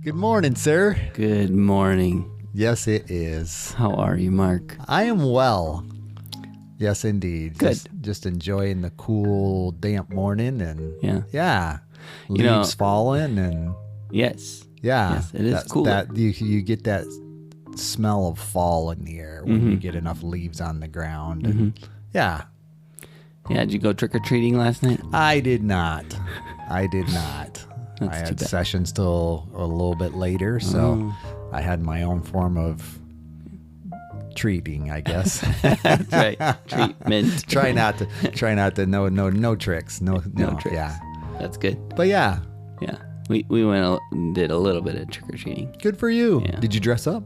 Good morning, sir. Good morning. Yes, it is. How are you, Mark? I am well. Yes, indeed. Good. Just enjoying the cool, damp morning and leaves falling and Yes. yes, it is cool. That you get that smell of fall in the air when you get enough leaves on the ground. And, Yeah, did you go trick-or-treating last night? I did not. I That's had too bad. sessions till a little bit later, so I had my own form of treating, I guess. That's right. Treatment. try not to no tricks. No tricks. Yeah. That's good. But yeah, We went and did a little bit of trick-or-treating. good for you. Yeah. Did you dress up?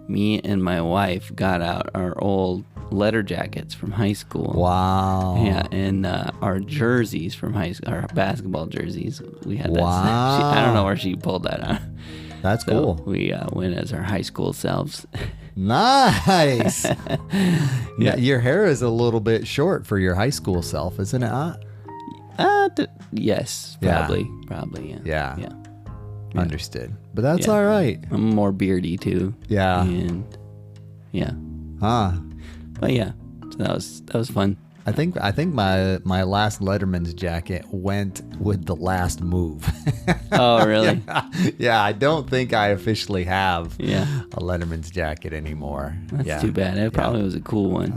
Me and my wife got out our old letter jackets from high school. Wow. Yeah, and our jerseys from high school, our basketball jerseys. We had that. Wow. I don't know where she pulled that out. That's So cool. we went as our high school selves. Nice. Yeah. Your hair is a little bit short for your high school self, isn't it? Yes, Yeah. probably, Yeah. Yeah. Understood. But that's Yeah. all right. I'm more beardy too. Yeah. And yeah. But yeah, so that was fun. I think my last Letterman's jacket went with the last move. Oh, really? Yeah, I don't think I officially have Yeah. a Letterman's jacket anymore. That's too bad. It probably was a cool one.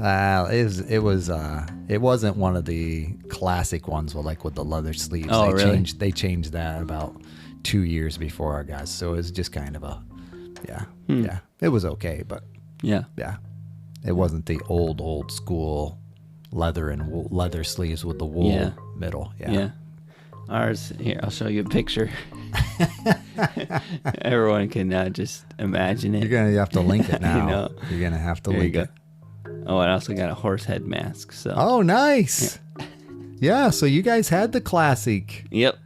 It wasn't one of the classic ones with the leather sleeves. Oh, really? They changed that about 2 years before our guys, so it was just kind of it was okay, but Yeah. it wasn't the old school leather and leather sleeves with the wool Yeah. middle. Yeah. Ours, here, I'll show you a picture. Everyone can just imagine it. You're gonna have to link it now. I know. You're gonna have to There you link go. it. Oh, I also got a horse head mask. So. Oh, nice. Yeah, so you guys had the classic Yep.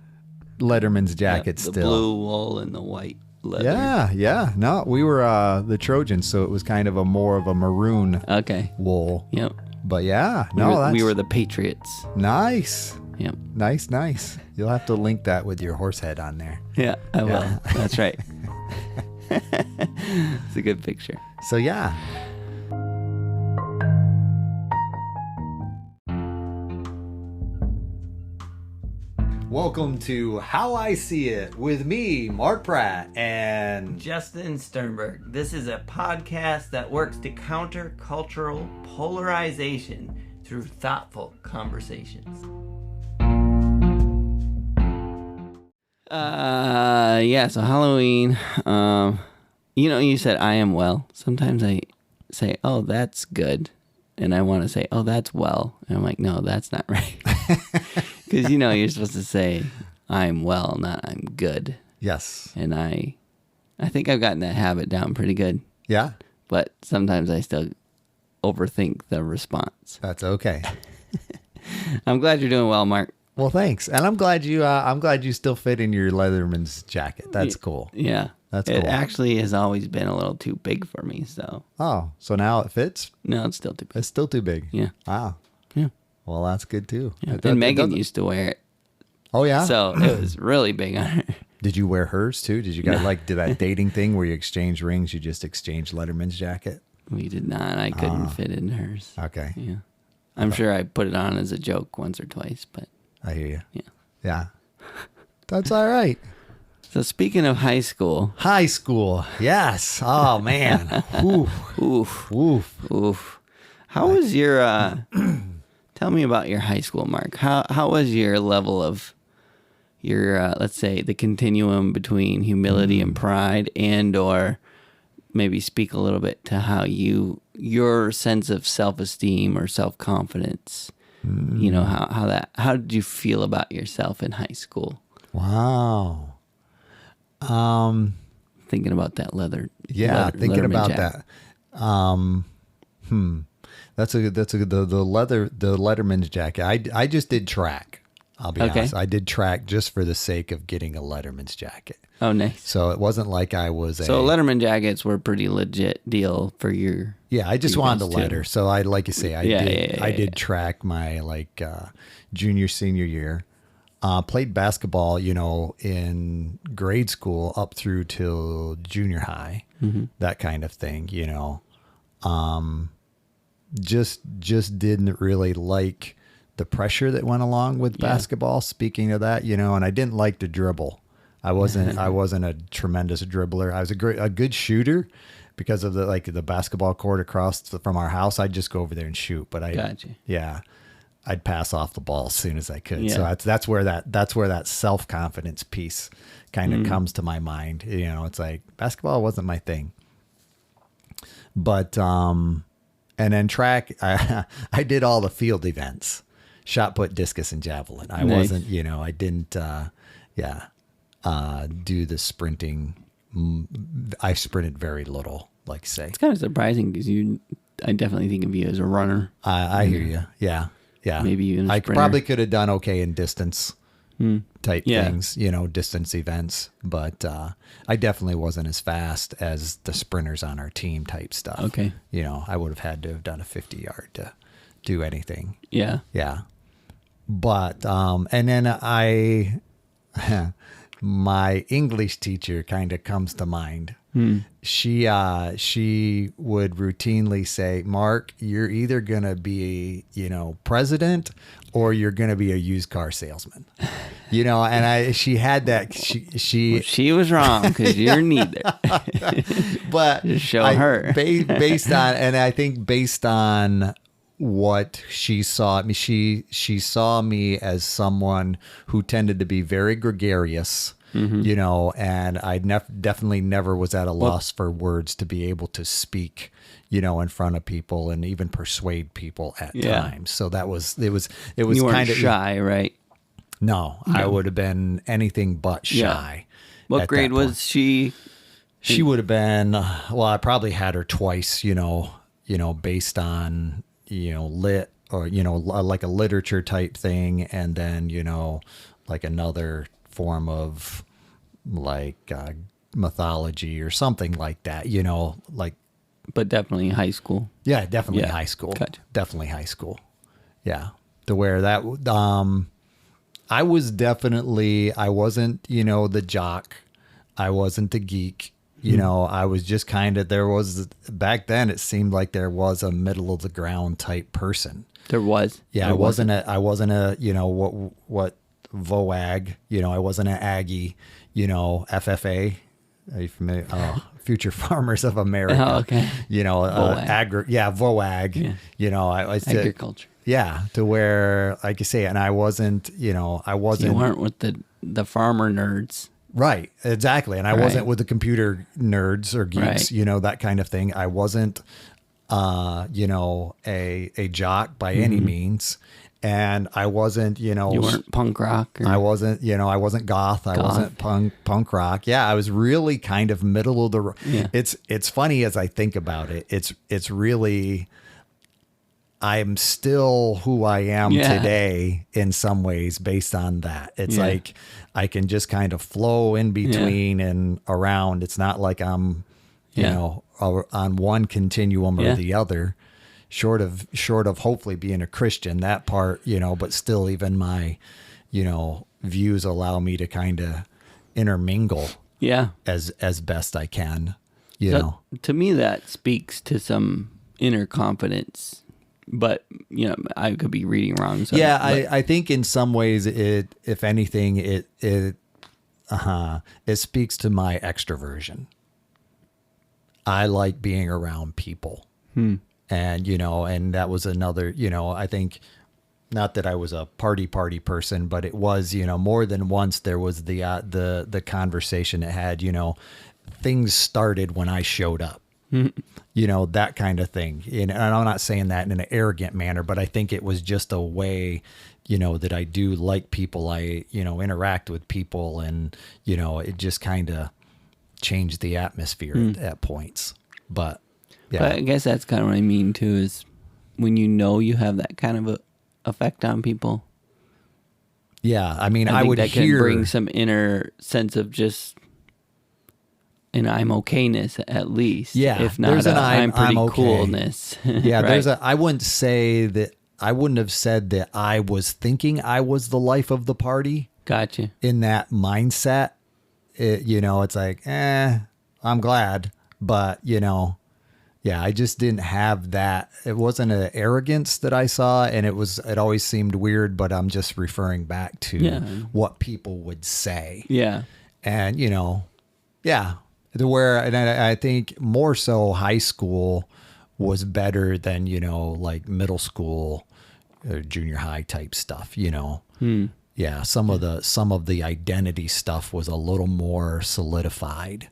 Letterman's jacket The still. blue wool and the white leather. Yeah. No, we were the Trojans, so it was kind of more of a maroon Okay. wool. Yep. But yeah, We were the Patriots. nice. Yep. Nice. You'll have to link that with your horse head on there. Yeah, I will. That's right. It's a good picture. So yeah. Welcome to How I See It with me, Mark Pratt, and Justin Sternberg. This is a podcast that works to counter cultural polarization through thoughtful conversations. So Halloween, you said I am well. Sometimes I say, oh, that's good. And I want to say, oh, that's well. And I'm like, no, that's not right. Because, you're supposed to say, I'm well, not I'm good. yes. And I think I've gotten that habit down pretty good. Yeah, But sometimes I still overthink the response. that's okay. I'm glad you're doing well, Mark. Well, thanks. And I'm glad you still fit in your Leatherman's jacket. That's cool. Yeah. That's It cool. actually has always been a little too big for me, so. Oh, so now it fits? No, it's still too big. It's still too big. Yeah. Wow. Yeah. Well, that's good too. Yeah. It And Megan doesn't- used to wear it, Oh yeah. so it was really big on her. Did you wear hers too? Did you guys did that dating thing where you exchange rings? You just exchange Letterman's jacket? We did not. I couldn't fit in hers. Okay. Yeah. I'm sure I put it on as a joke once or twice, but I hear you. yeah. Yeah. That's all right. So speaking of high school, High school. Yes. Oh man. Oof. oof, Oof. oof. How was your, tell me about your high school, Mark. How was your level of your, let's say, the continuum between humility and pride, and or maybe speak a little bit to how your sense of self-esteem or self-confidence, how did you feel about yourself in high school? Wow. Thinking about that leather. Yeah, thinking Letterman about jacket. that. That's a good. The Letterman's jacket. I just did track. I'll be Okay. honest. I did track just for the sake of getting a Letterman's jacket. Oh, nice. So it wasn't like I was So Letterman jackets were a pretty legit deal for your. Yeah, I just you wanted a guys too. letter. So I did track my junior, senior year. played basketball, in grade school up through till junior high, that kind of thing, just didn't really like the pressure that went along with basketball. Speaking of that, and I didn't like to dribble. I wasn't a tremendous dribbler. I was a good shooter because of the basketball court across from our house. I'd just go over there and shoot, but I'd pass off the ball as soon as I could. So that's where that self-confidence piece kind of comes to my mind. It's like basketball wasn't my thing, but, and then track, I did all the field events, shot put, discus, and javelin. I wasn't, I didn't, do the sprinting. I sprinted very little, like say. It's kind of surprising because I definitely think of you as a runner. I hear you. Yeah. Yeah. Maybe even a I sprinter. probably could have done okay in distance type things, distance events, but I definitely wasn't as fast as the sprinters on our team type stuff. Okay. I would have had to have done a 50-yard to do anything. Yeah. Yeah. But, and then my English teacher kind of comes to mind. She would routinely say, Mark, you're either going to be, president or you're going to be a used car salesman, and she had that, she was wrong because you're neither. But just show her based on, and I think based on what she saw me, she saw me as someone who tended to be very gregarious, and I definitely never was at a loss for words to be able to speak, in front of people and even persuade people at times. So it was you weren't kind of shy, right? No, I would have been anything but shy. What grade was she? She would have been, well, I probably had her twice, based on, lit or, like a literature type thing. And then, like another form of like mythology or something like that, like. But definitely high school. Yeah, definitely high school. Gotcha. Definitely high school. Yeah. To where that, I was definitely, I wasn't, the jock. I wasn't the geek. I was just kind of, back then it seemed like there was a middle of the ground type person. There was. Yeah, I wasn't a, what VOAG, I wasn't an Aggie, FFA. Are you familiar? Oh, Future Farmers of America. Oh, okay. VOAG. VOAG. Yeah. Agriculture. Yeah, to where, like you say, and I wasn't. You weren't with the farmer nerds. Right, exactly. And I wasn't with the computer nerds or geeks, that kind of thing. I wasn't, a jock by any means. And I wasn't, you weren't punk rock. I wasn't, I wasn't goth. I wasn't punk rock. Yeah, I was really kind of middle of the. Yeah. It's funny as I think about it. It's really. I'm still who I am today in some ways based on that. It's like I can just kind of flow in between and around. It's not like I'm, on one continuum or the other. Short of hopefully being a Christian, that part, but still even my, views allow me to kind of intermingle as best I can, To me, that speaks to some inner confidence, but, I could be reading wrong. So, I think in some ways if anything, it speaks to my extroversion. I like being around people. And, and that was another, I think not that I was a party person, but it was, more than once there was the conversation that had, things started when I showed up, that kind of thing. And I'm not saying that in an arrogant manner, but I think it was just a way, that I do like people. I, interact with people and, it just kind of changed the atmosphere at points. But But I guess that's kind of what I mean too, is when you have that kind of a effect on people. Yeah, I mean, I would that hear can bring some inner sense of just an I'm okayness at least. Yeah, if not there's an I'm pretty I'm okay. coolness. Yeah, right? I wouldn't say that have said that I was thinking I was the life of the party. Gotcha. In that mindset, it's like, I'm glad, but yeah, I just didn't have that. It wasn't an arrogance that I saw, and it always seemed weird, but I'm just referring back to what people would say. Yeah. And, yeah, and I think more so high school was better than, like middle school or junior high type stuff, Yeah, some of the identity stuff was a little more solidified.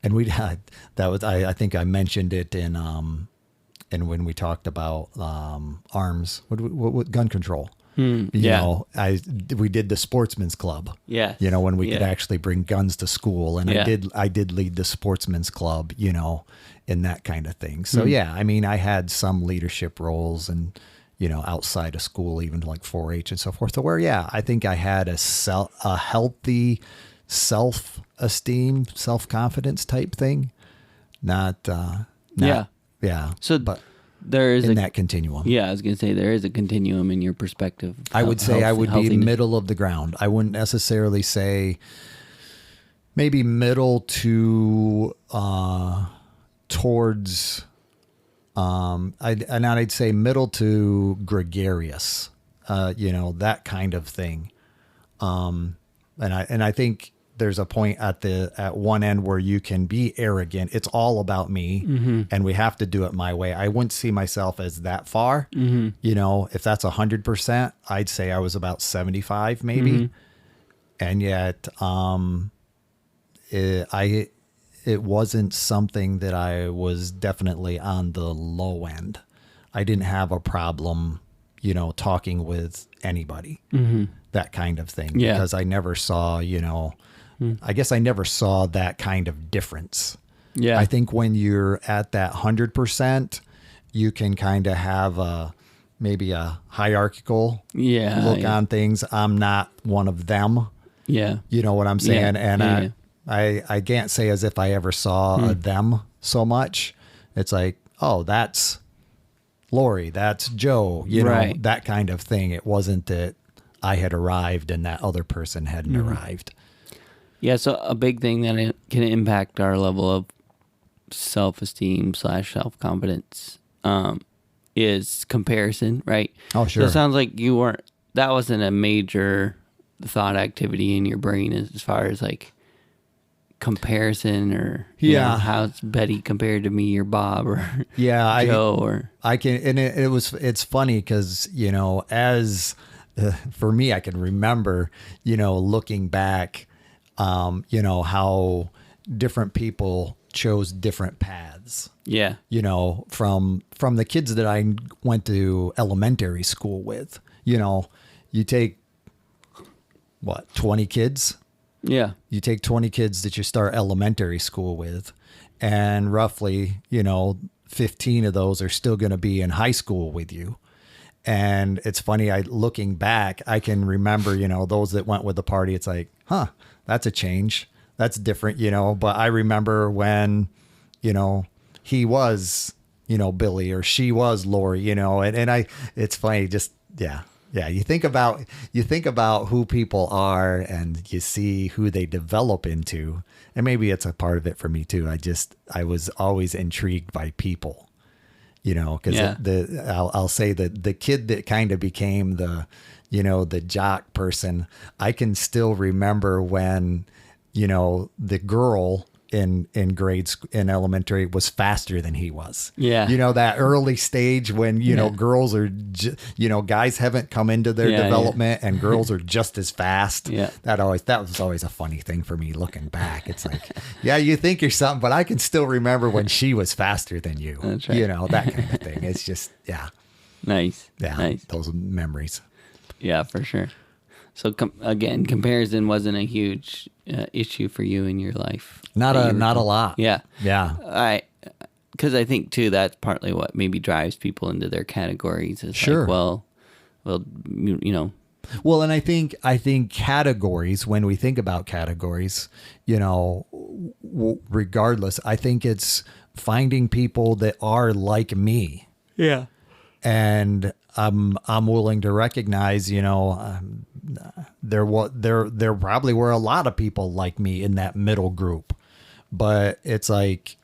And we had I think I mentioned it in when we talked about arms, what gun control. We did the sportsman's club. Yeah. When we could actually bring guns to school, and I did lead the sportsman's club, in that kind of thing. So yeah, I mean, I had some leadership roles and outside of school, even like 4-H and so forth. So where I think I had a healthy self-esteem, self-confidence type thing. Yeah. So but there is in that continuum. Yeah, I was going to say there is a continuum in your perspective. I would say I would be middle of the ground. I wouldn't necessarily say maybe middle to towards I'd say middle to gregarious, that kind of thing. And I think there's a point at one end where you can be arrogant. It's all about me, and we have to do it my way. I wouldn't see myself as that far. If that's 100%, I'd say I was about 75 maybe. And yet, it wasn't something that I was definitely on the low end. I didn't have a problem, talking with anybody, that kind of thing, because I never saw, I guess I never saw that kind of difference. Yeah. I think when you're at that 100%, you can kind of have maybe a hierarchical look on things. I'm not one of them. Yeah. You know what I'm saying? And I can't say as if I ever saw them so much. It's like, oh, that's Lori, that's Joe, that kind of thing. It wasn't that I had arrived and that other person hadn't arrived. Yeah, so a big thing that can impact our level of self-esteem / self-confidence is comparison, right? Oh, sure. So it sounds like that wasn't a major thought activity in your brain as far as like comparison or how's Betty compared to me or Bob or Joe or I can, and it's funny because as for me, I can remember looking back, how different people chose different paths. Yeah, from the kids that I went to elementary school with. You take 20 kids. Yeah. You take 20 kids that you start elementary school with, and roughly, 15 of those are still going to be in high school with you. And it's funny, looking back, I can remember, those that went with the party, it's like, that's a change. That's different, but I remember when, he was, Billy, or she was Lori, and it's funny, just, yeah. Yeah, you think about who people are, and you see who they develop into, and maybe it's a part of it for me too. I was always intrigued by people, because I'll say that the kid that kind of became the jock person, I can still remember when, the girl in elementary was faster than he was. Yeah. That early stage when, girls are, guys haven't come into their development and girls are just as fast. Yeah. That was always a funny thing for me looking back. It's like, you think you're something, but I can still remember when she was faster than you. That's right. That kind of thing. It's just, Nice. Yeah. Nice. Those memories. Yeah, for sure. So again, comparison wasn't a huge issue for you in your life. Not a lot. Yeah. Yeah. Because I think too that's partly what maybe drives people into their categories. Is sure. Like, well, Well, and I think categories. When we think about categories, regardless, I think it's finding people that are like me. Yeah. And I'm willing to recognize, there probably were a lot of people like me in that middle group, but it's like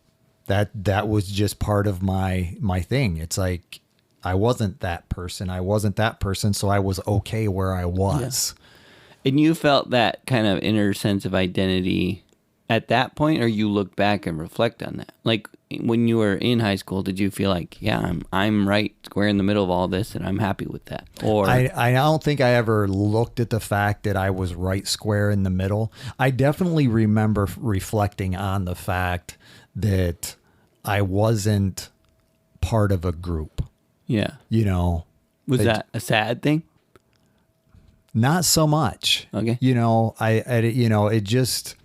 that was just part of my thing. It's like I wasn't that person. So I was okay where I was. Yeah. And you felt that kind of inner sense of identity at that point, or you look back and reflect on that? Like when you were in high school, did you feel like, yeah, I'm right square in the middle of all this and I'm happy with that? Or I don't think I ever looked at the fact that I was right square in the middle. I definitely remember reflecting on the fact that I wasn't part of a group. Yeah. Was that a sad thing? Not so much. Okay. It just,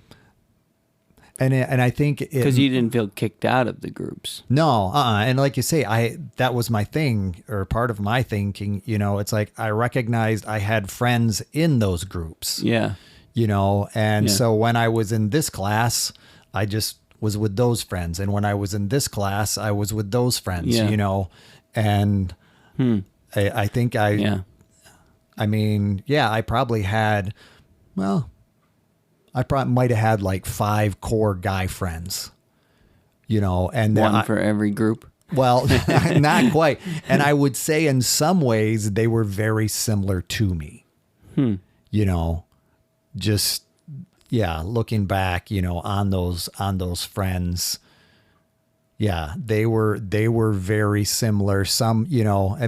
and I think because you didn't feel kicked out of the groups. No. And like you say, that was my thing, or part of my thinking, it's like I recognized I had friends in those groups. Yeah. So when I was in this class, I just was with those friends. And when I was in this class, I was with those friends, and I think I probably had, I probably might have had like 5 core guy friends, and one for every group. Well, not quite. And I would say in some ways they were very similar to me, just, looking back, on those friends. Yeah, they were very similar. Some,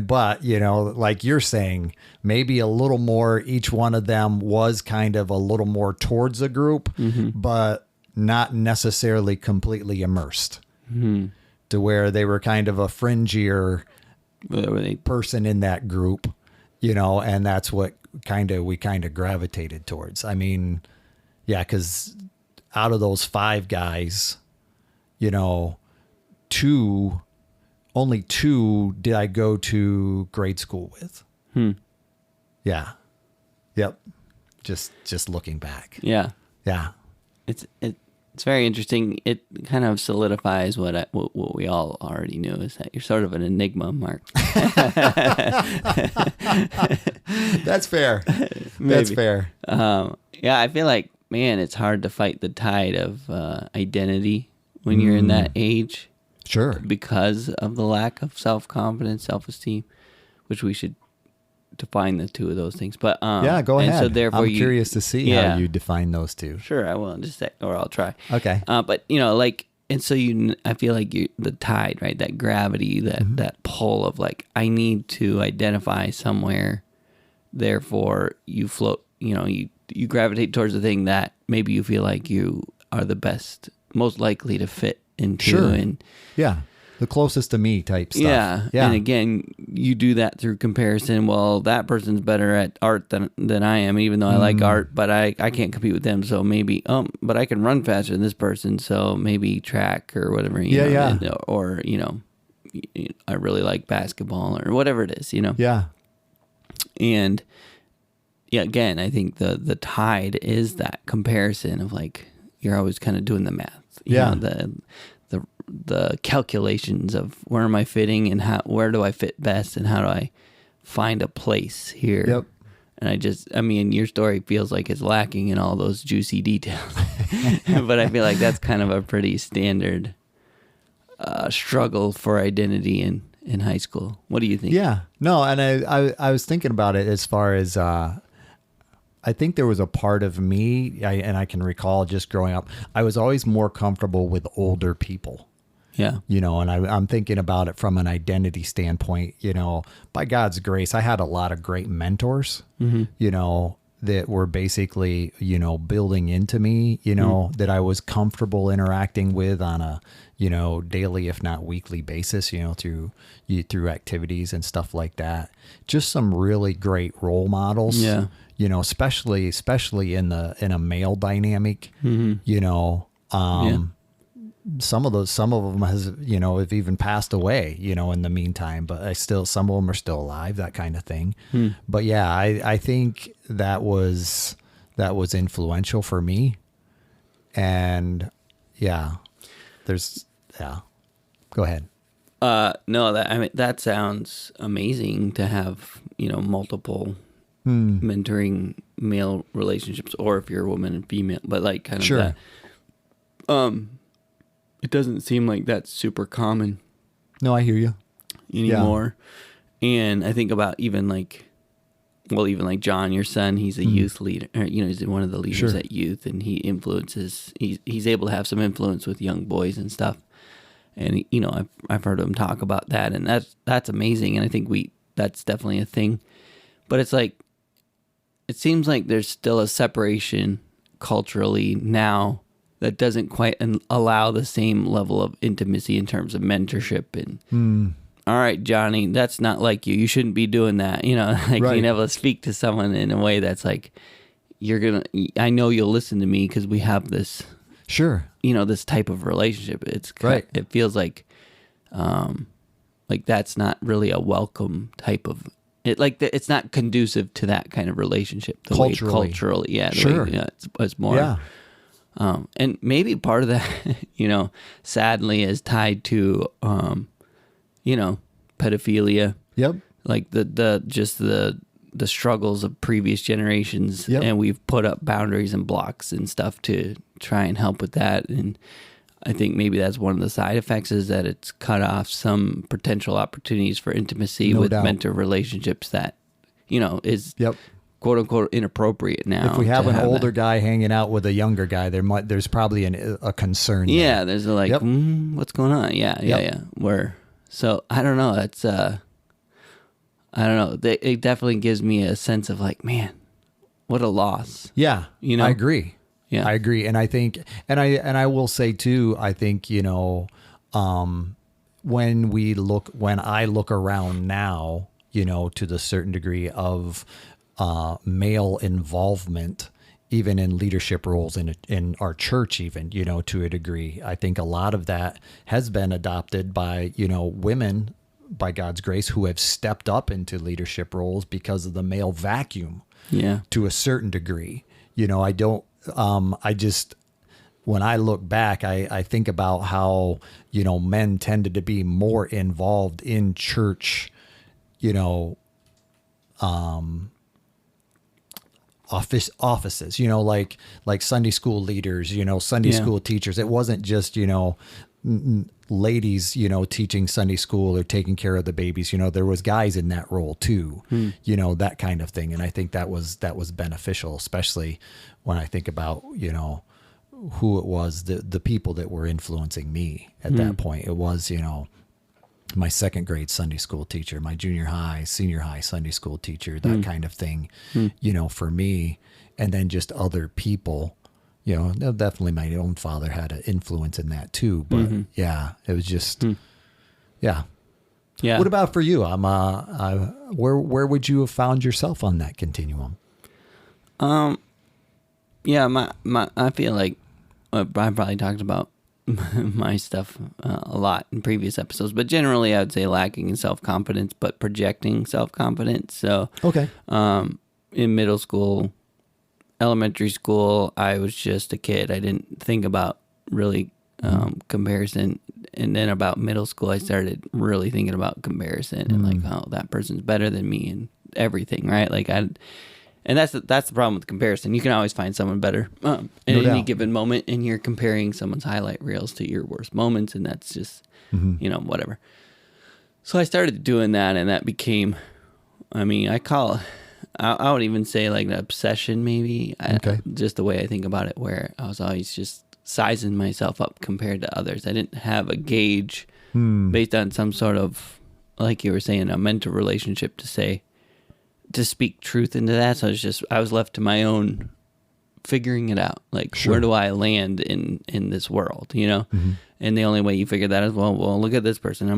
but, like you're saying, maybe a little more, each one of them was kind of a little more towards a group, but not necessarily completely immersed to where they were kind of a fringier person in that group, and that's what we kind of gravitated towards. I mean, yeah, because out of those 5 guys, only 2 did I go to grade school with. Yeah. Yep. Just looking back. Yeah. Yeah. It's very interesting. It kind of solidifies what we all already knew, is that you're sort of an enigma, Mark. That's fair. That's fair. Yeah, I feel like, man, it's hard to fight the tide of identity when you're in that age. Sure. Because of the lack of self-confidence, self-esteem, which we should define the 2 of those things. But yeah, go ahead. And so therefore I'm curious to see how you define those 2. Sure, I will in just a sec, or I'll try. Okay. But and so I feel like the tide, right? That gravity, that pull of like, I need to identify somewhere. Therefore, you float. You gravitate towards the thing that maybe you feel like you are the best, most likely to fit into. Sure. And the closest to me type stuff. Yeah. And again, you do that through comparison. Well, that person's better at art than I am, even though I like art, but I can't compete with them. So maybe, but I can run faster than this person. So maybe track or whatever, or, I really like basketball or whatever it is, Yeah. And again, I think the tide is that comparison of like, you're always kind of doing the math. The calculations of where am I fitting and where do I fit best and how do I find a place here. Yep. And your story feels like it's lacking in all those juicy details. But I feel like that's kind of a pretty standard struggle for identity in high school. What do you think? Yeah. No, and I was thinking about it as far as I think there was a part of me, and I can recall just growing up, I was always more comfortable with older people. Yeah. And I'm thinking about it from an identity standpoint, by God's grace, I had a lot of great mentors, that were basically, building into me, that I was comfortable interacting with on a, daily, if not weekly basis, through activities and stuff like that. Just some really great role models. Yeah. Especially in a male dynamic, some of them have even passed away, in the meantime, but some of them are still alive, that kind of thing. But yeah, I think that was influential for me. And go ahead. No, that sounds amazing to have, multiple mentoring male relationships, or if you're a woman and female, but like kind of Sure. that. It doesn't seem like that's super common No, I hear you. anymore. And I think about even like John, your son, he's a youth leader, he's one of the leaders Sure. at youth, and he's able to have some influence with young boys and stuff. And, I've heard him talk about that, and that's amazing. And I think that's definitely a thing, but it's like, it seems like there's still a separation culturally now that doesn't quite allow the same level of intimacy in terms of mentorship and, all right, Johnny, that's not like you. You shouldn't be doing that. Like Right. being able to speak to someone in a way that's like, I know you'll listen to me because we have this, Sure. this type of relationship. It's Right. It feels like that's not really a welcome type of it. Like it's not conducive to that kind of relationship. Culturally, yeah. Sure. It's more. Yeah. And maybe part of that, sadly, is tied to, pedophilia. Yep. Like the struggles of previous generations, Yep. and we've put up boundaries and blocks and stuff to try and help with that. And I think maybe that's one of the side effects, is that it's cut off some potential opportunities for intimacy No with doubt. mentor relationships that, is Yep. quote unquote inappropriate now. If we have to an that. older guy hanging out with a younger guy, there's probably a concern. Yeah, there. there's a like, Yep. What's going on? Yeah. So I don't know. It's I don't know. It definitely gives me a sense of like, man, what a loss. Yeah. I agree. Yeah. I agree. And I think, and I will say too, I think, when I look around now, to the certain degree of male involvement, even in leadership roles in our church, even, to a degree, I think a lot of that has been adopted by, women, by God's grace, who have stepped up into leadership roles because of the male vacuum. Yeah. To a certain degree. When I look back, I think about how, men tended to be more involved in church, offices, like Sunday school leaders, Sunday school teachers. It wasn't just, ladies, teaching Sunday school or taking care of the babies. There was guys in that role too, that kind of thing. And I think that was beneficial, especially when I think about, who it was, the people that were influencing me at that point. It was, my second grade Sunday school teacher, my junior high, senior high Sunday school teacher, that kind of thing, for me. And then just other people, definitely my own father had an influence in that too. But yeah, it was just, yeah. Yeah. What about for you? Where would you have found yourself on that continuum? Yeah, I feel like I probably talked about my stuff a lot in previous episodes, but generally I would say lacking in self-confidence, but projecting self-confidence. So, Okay. In middle school, elementary school, I was just a kid. I didn't think about really comparison. And then about middle school, I started really thinking about comparison and like, oh, that person's better than me and everything, right? Like and that's the problem with comparison. You can always find someone better at any given moment, and you're comparing someone's highlight reels to your worst moments, and that's just, whatever. So I started doing that, and that became, I would even say like an obsession maybe. Okay. Just the way I think about it, where I was always just sizing myself up compared to others. I didn't have a gauge based on some sort of, like you were saying, a mentor relationship to speak truth into that. So I was left to my own figuring it out. Like, where do I land in this world, And the only way you figure that is, well, look at this person.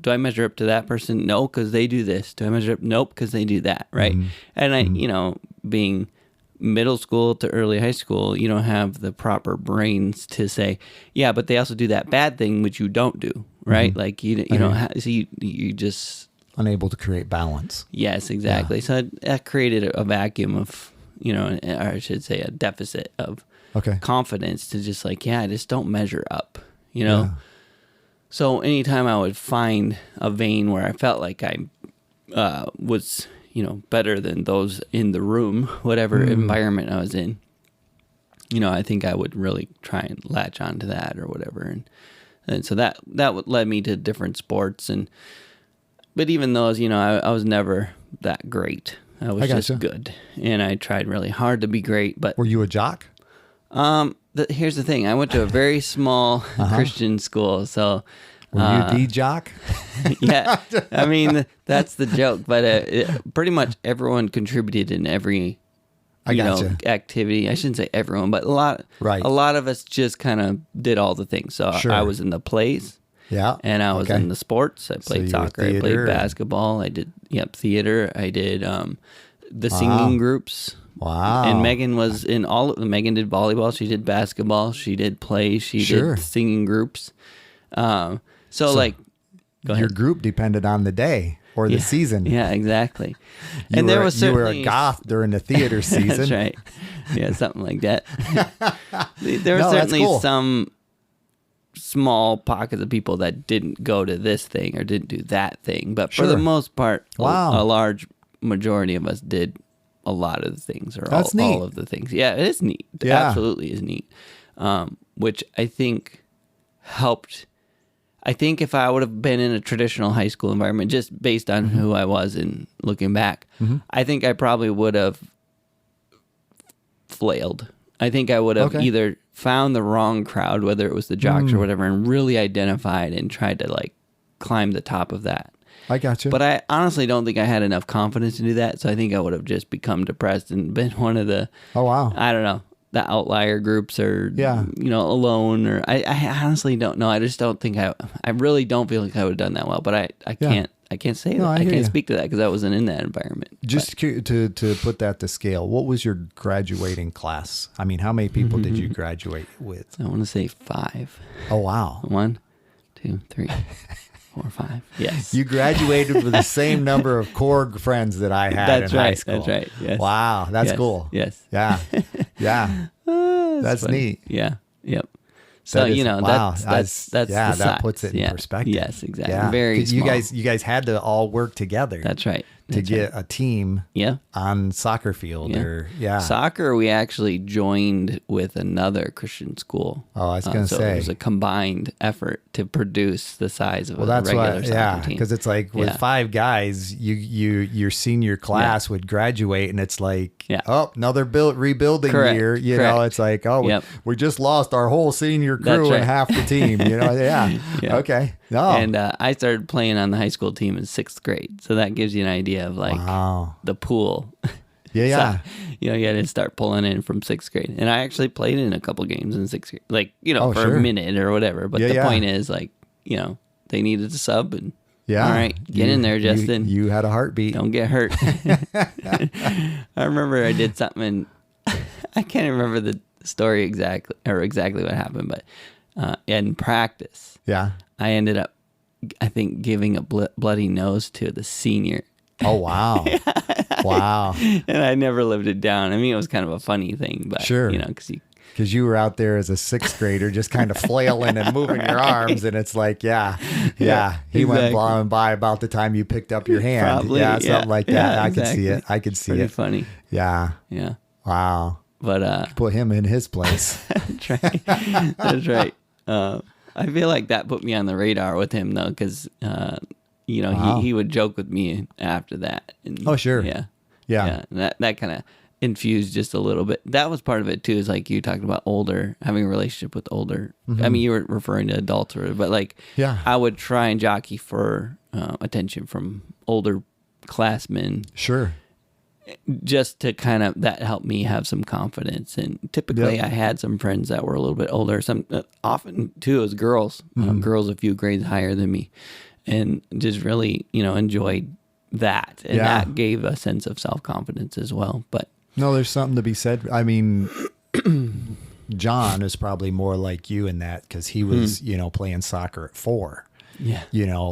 Do I measure up to that person? No, because they do this. Do I measure up? Nope, because they do that, right? And I, being middle school to early high school, you don't have the proper brains to say, yeah, but they also do that bad thing, which you don't do, right? Like, you don't so you just... Unable to create balance. Yes, exactly. Yeah. So that created a vacuum of, or I should say a deficit of confidence to just like, I just don't measure up, Yeah. So anytime I would find a vein where I felt like I was, better than those in the room, whatever environment I was in, I think I would really try and latch onto that or whatever. And so that led me to different sports. But even those, I was never that great. I was just good. And I tried really hard to be great. But were you a jock? Here's the thing. I went to a very small Christian school. So were you the jock? Yeah. I mean, that's the joke. But pretty much everyone contributed in every activity. I shouldn't say everyone, but a lot of us just kind of did all the things. So I was in the plays. Yeah. And I was in the sports. I played soccer. I played basketball. I did theater. I did the singing groups. Wow. And Megan was in all of them. Megan did volleyball. She did basketball. She did plays. She did singing groups. So like, go ahead. Your group depended on the day or the season. Yeah, exactly. You were a goth during the theater season. That's right. Yeah, something like that. There were certainly some small pockets of people that didn't go to this thing or didn't do that thing. But for the most part, a large majority of us did a lot of the things or all of the things. Yeah, it is neat. It absolutely is neat. Which I think helped. I think if I would have been in a traditional high school environment, just based on who I was and looking back, I think I probably would have flailed. I think I would have either found the wrong crowd, whether it was the jocks or whatever, and really identified and tried to like climb the top of that. I got you. But I honestly don't think I had enough confidence to do that. So I think I would have just become depressed and been one of the, I don't know, the outlier groups or, alone. Or I honestly don't know. I just don't think I really don't feel like I would have done that well. But I can't say that. I can't speak to that because I wasn't in that environment. Just to put that to scale, what was your graduating class? I mean, how many people did you graduate with? I want to say 5. Oh, wow. 1, 2, 3, 4, 5. Yes. You graduated with the same number of core friends that I had in high school. That's right. Yes. Wow. That's cool. Yes. Yeah. Yeah. That's neat. Yeah. Yep. So that's that puts it in perspective. Yes, exactly. Yeah. Very small. You guys had to all work together. That's right. To get a team on soccer field Soccer we actually joined with another Christian school. Oh, I was going to say it was a combined effort to produce the size of a regular soccer team. Because it's like with 5 guys, your senior class would graduate, and it's like another rebuilding year. You know, it's like we just lost our whole senior crew and half the team. You know, okay. No. And I started playing on the high school team in 6th grade, so that gives you an idea of like the pool. Yeah. So, you had to start pulling in from 6th grade. And I actually played in a couple games in 6th grade, like, for a minute or whatever. But the point is, like, they needed a sub and, all right, get in there, Justin. You had a heartbeat. Don't get hurt. I remember I did something, and I can't remember the story exactly what happened, but in practice, I ended up, I think, giving a bloody nose to the senior. Oh, wow. Wow. And I never lived it down. I mean, it was kind of a funny thing, but, because you were out there as a 6th grader just kind of flailing and moving your arms, and it's like, he went blowing by about the time you picked up your hand. Probably, something like that. Yeah, I could see it. I could see Pretty it. funny. Yeah. Yeah. Wow. But put him in his place. That's right. That's right. I feel like that put me on the radar with him, though, because he would joke with me after that. And, oh, sure. Yeah. Yeah. And that kind of infused just a little bit. That was part of it, too, is like you talked about having a relationship with older. I mean, you were referring to adults, but like, I would try and jockey for attention from older classmen. Sure. Just to kind of, that helped me have some confidence. And typically I had some friends that were a little bit older. Some often too as girls, girls a few grades higher than me, and just really, enjoyed that. And that gave a sense of self-confidence as well. But no, there's something to be said. I mean, John is probably more like you in that, because he was, playing soccer at 4. Yeah.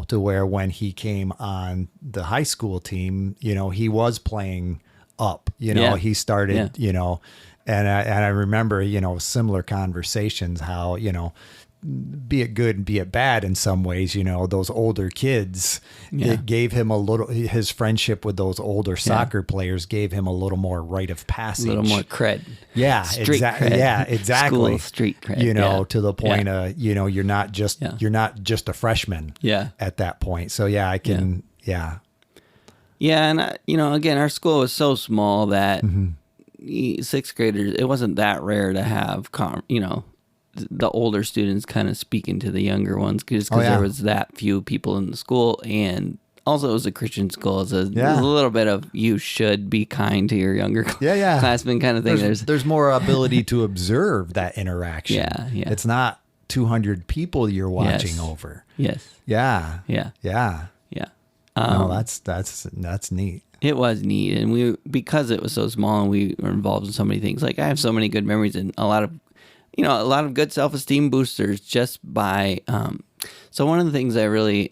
To where when he came on the high school team, he was playing up, he started, and I remember, similar conversations, how, be it good and be it bad in some ways, those older kids, it gave him his friendship with those older soccer players gave him a little more rite of passage. A little more cred. Yeah, exactly. Yeah, exactly. School street cred. To the point of, you're not just a freshman at that point. So I can, Yeah, and again, our school was so small that sixth graders, it wasn't that rare to have, the older students kind of speaking to the younger ones because there was that few people in the school, and also it was a Christian school. So there's a little bit of you should be kind to your younger classmen kind of thing. There's more ability to observe that interaction. Yeah. It's not 200 people you're watching over. Yes. Yeah. No, that's neat. It was neat, and because it was so small and we were involved in so many things. Like I have so many good memories and a lot of good self-esteem boosters just by. So one of the things I really,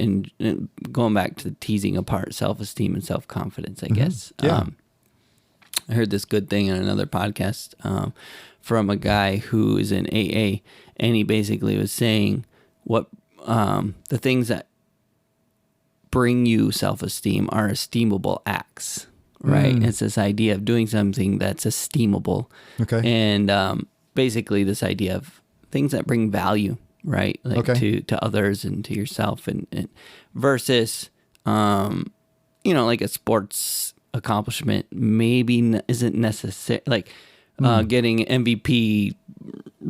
going back to the teasing apart self-esteem and self-confidence, I guess. I heard this good thing on another podcast from a guy who is in AA, and he basically was saying what the things that bring you self-esteem are esteemable acts, right? It's this idea of doing something that's esteemable. Okay. And basically this idea of things that bring value, right? Like to others and to yourself and versus, like a sports accomplishment maybe isn't necessary. Like getting an MVP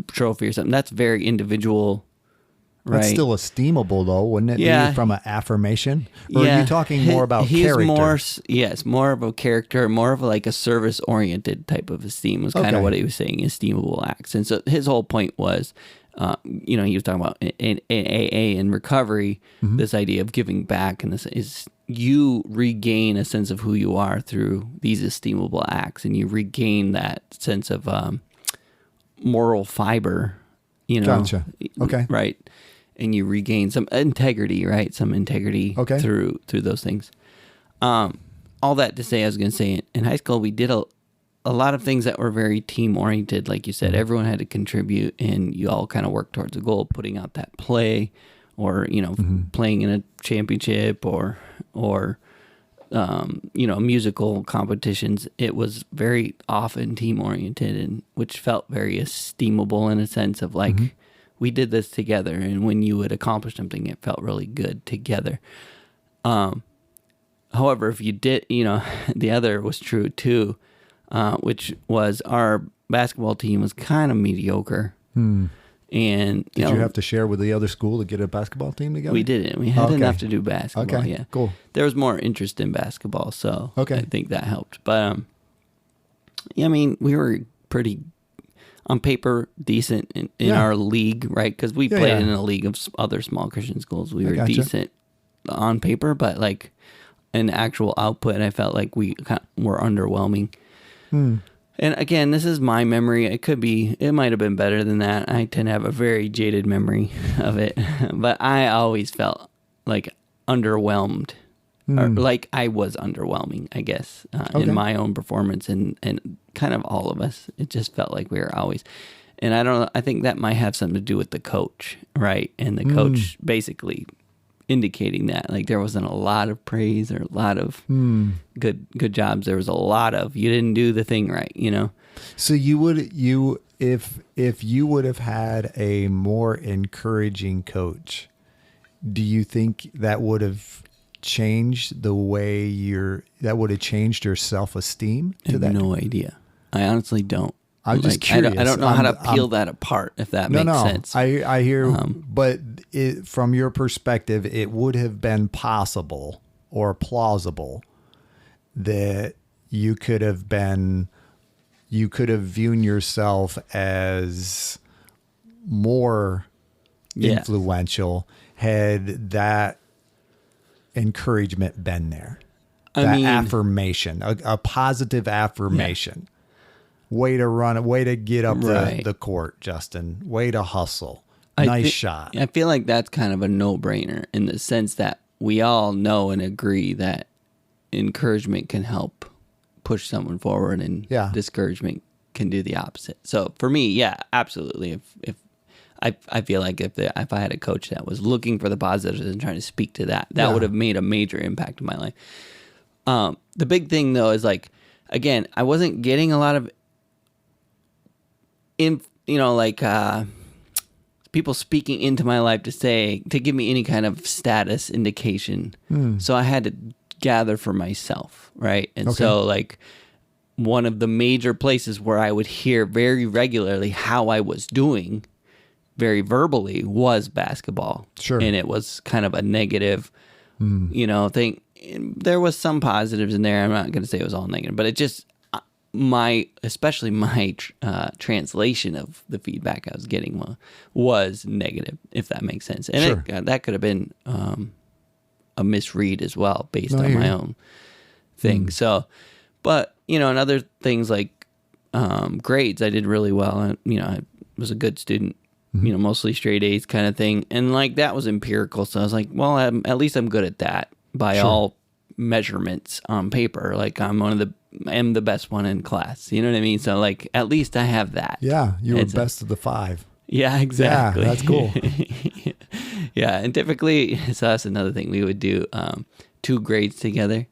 trophy or something, that's very individual. Right. That's still esteemable, though, wouldn't it be from an affirmation? Or are you talking more about character? More of a character, more of like a service-oriented type of esteem was kind of what he was saying, esteemable acts. And so his whole point was, he was talking about in AA and recovery, this idea of giving back, and this is you regain a sense of who you are through these esteemable acts, and you regain that sense of moral fiber, Gotcha. Okay. Right. And you regain some integrity, right? Some integrity through those things. All that to say, I was going to say, in high school, we did a lot of things that were very team-oriented. Like you said, everyone had to contribute, and you all kind of worked towards a goal, putting out that play or, playing in a championship or musical competitions. It was very often team-oriented, and which felt very esteemable in a sense of like, we did this together, and when you would accomplish something, it felt really good together. However, if you did, the other was true too, which was our basketball team was kind of mediocre. And did you have to share with the other school to get a basketball team together? We didn't. We had enough to do basketball. Okay, yeah, cool. There was more interest in basketball, so I think that helped. But we were pretty, on paper, decent in our league, right? Because we played in a league of other small Christian schools. We were decent on paper, but like in actual output, I felt like we were underwhelming. And again, this is my memory. It might have been better than that. I tend to have a very jaded memory of it, but I always felt like underwhelmed, or like I was underwhelming, I guess, in my own performance and kind of all of us. It just felt like we were always, and I don't know, I think that might have something to do with the coach, right? And the coach basically indicating that like there wasn't a lot of praise or a lot of good jobs. There was a lot of you didn't do the thing right, So if you would have had a more encouraging coach, do you think that would have changed the way that would have changed your self-esteem? I have no idea. I honestly don't. I'm just curious. I don't know how to peel that apart, if that makes sense. I hear, but from your perspective, it would have been possible or plausible that you could have viewed yourself as more influential had that encouragement been there. Affirmation, a positive affirmation. Yeah. Way to get up the court, Justin. Way to hustle. Nice shot. I feel like that's kind of a no-brainer in the sense that we all know and agree that encouragement can help push someone forward, and discouragement can do the opposite. So for me, absolutely. If I feel like if I had a coach that was looking for the positives and trying to speak to that would have made a major impact in my life. The big thing though is like, again, I wasn't getting a lot of people speaking into my life to give me any kind of status indication. So I had to gather for myself, right? And so like one of the major places where I would hear very regularly how I was doing very verbally was basketball. Sure. And it was kind of a negative, thing. There was some positives in there. I'm not going to say it was all negative, but it just, especially my translation of the feedback I was getting was negative, if that makes sense. And that could have been a misread as well based on my own thing. So, but, and other things like grades, I did really well. And, I was a good student, mostly straight A's kind of thing. And like that was empirical. So I was like, well, at least I'm good at that by all measurements on paper. Like I'm the best one in class. You know what I mean? So like at least I have that. Yeah, you were best of the 5. Yeah, exactly. Yeah, that's cool. Yeah, and typically, so that's another thing. We would do 2 grades together.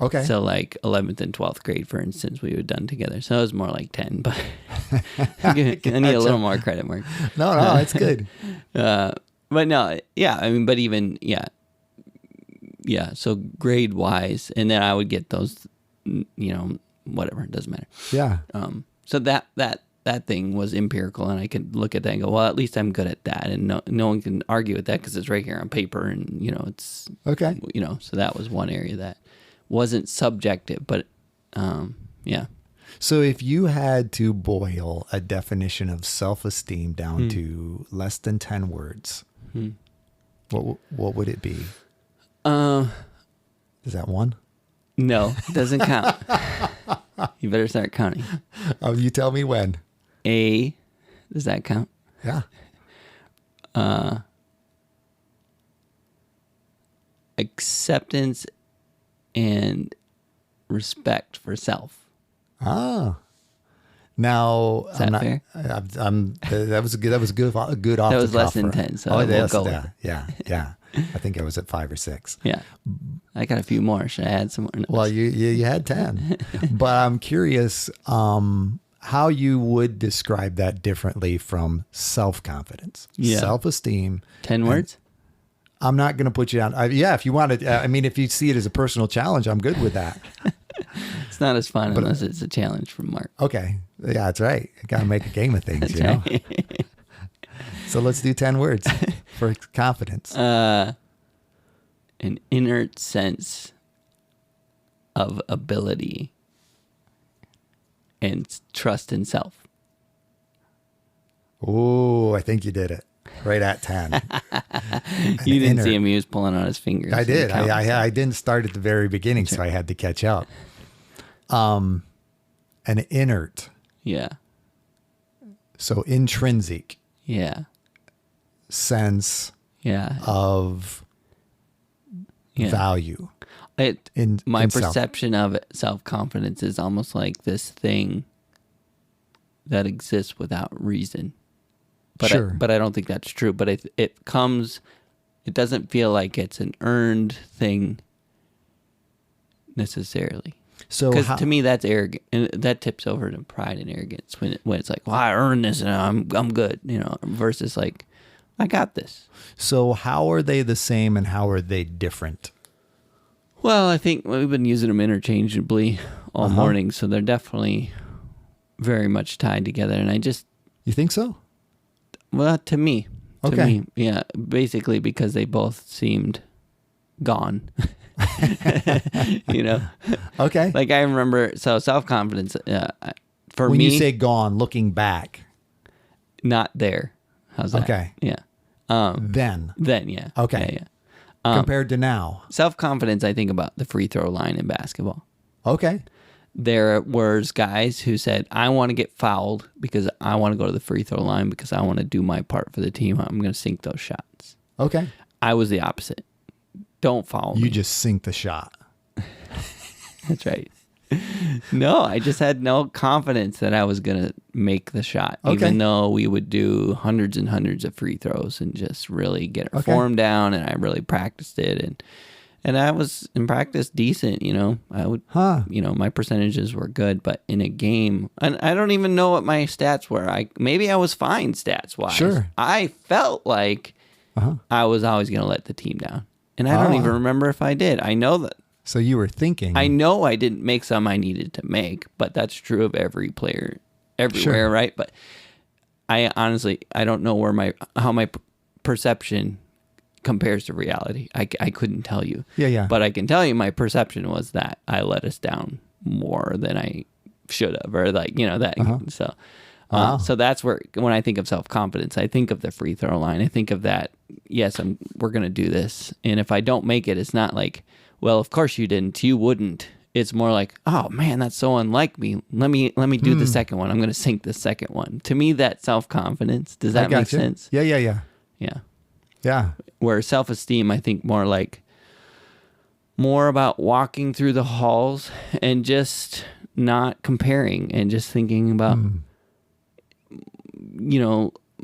Okay. So like 11th and 12th grade, for instance, we would done together. So it was more like 10, but I need a little more credit, Mark. No, it's good. But no, yeah, I mean, but even, yeah, so grade-wise, and then I would get those, whatever, it doesn't matter. Yeah. So that thing was empirical, and I could look at that and go, well, at least I'm good at that, and no one can argue with that because it's right here on paper, and it's okay. So that was one area that wasn't subjective, but yeah. So if you had to boil a definition of self-esteem down to less than 10 words, what would it be? Is that 1? No, it doesn't count. You better start counting. Oh, you tell me when. A, does that count? Yeah. Acceptance and respect for self. Ah. Now, is that fair? That was a good off the cuff. That was less than 10, so we'll go with it. Yeah. I think I was at 5 or 6. Yeah. I got a few more. Should I add some more? No. Well, you had 10. But I'm curious how you would describe that differently from self-confidence. Yeah. Self-esteem. 10 words? I'm not going to put you down. If you want to, if you see it as a personal challenge, I'm good with that. It's not as fun unless it's a challenge from Mark. Okay. Yeah, that's right. Got to make a game of things, you know? So let's do 10 words for confidence. An inert sense of ability and trust in self. Oh, I think you did it. Right at 10. You didn't see him. He was pulling on his fingers. I did. I didn't start at the very beginning, so I had to catch up. An inert. Yeah. So intrinsic. Yeah. Sense. Yeah. Of value. My perception of self-confidence is almost like this thing that exists without reason. But sure. But I don't think that's true. But it doesn't feel like it's an earned thing necessarily. So because to me that's arrogant, and that tips over to pride and arrogance when it's like, well, I earned this and I'm good, versus like, I got this. So how are they the same and how are they different? Well, I think we've been using them interchangeably all morning, so they're definitely very much tied together. And you think so? Well, to me, okay. Yeah, basically because they both seemed gone. Okay. Like I remember, so self-confidence for when me. When you say gone, looking back. Not there. How's that? Okay. Yeah. Then, yeah. Okay. Yeah. Compared to now. Self-confidence, I think about the free throw line in basketball. Okay. There was guys who said, I want to get fouled because I want to go to the free throw line because I want to do my part for the team. I'm going to sink those shots. Okay. I was the opposite. Don't foul me. You just sink the shot. That's right. No, I just had no confidence that I was going to make the shot, Okay. even though we would do hundreds and hundreds of free throws and just really get our form down. And I really practiced it. And I was in practice decent, I would, my percentages were good, but in a game, and I don't even know what my stats were. Maybe I was fine stats wise. Sure. I felt like I was always going to let the team down. And I don't even remember if I did. I know that. So you were thinking. I know I didn't make some I needed to make, but that's true of every player everywhere, right? But I honestly, I don't know how my perception compares to reality. I couldn't tell you. Yeah. But I can tell you my perception was that I let us down more than I should have, or that. So, so that's where, when I think of self-confidence, I think of the free throw line. I think of that. Yes, we're going to do this. And if I don't make it, it's not like, well, of course you didn't. You wouldn't. It's more like, oh man, that's so unlike me. Let me do the second one. I'm going to sink the second one. To me, that's self-confidence. Does that make sense? Yeah. Yeah. Where self-esteem, I think more about walking through the halls and just not comparing and just thinking about,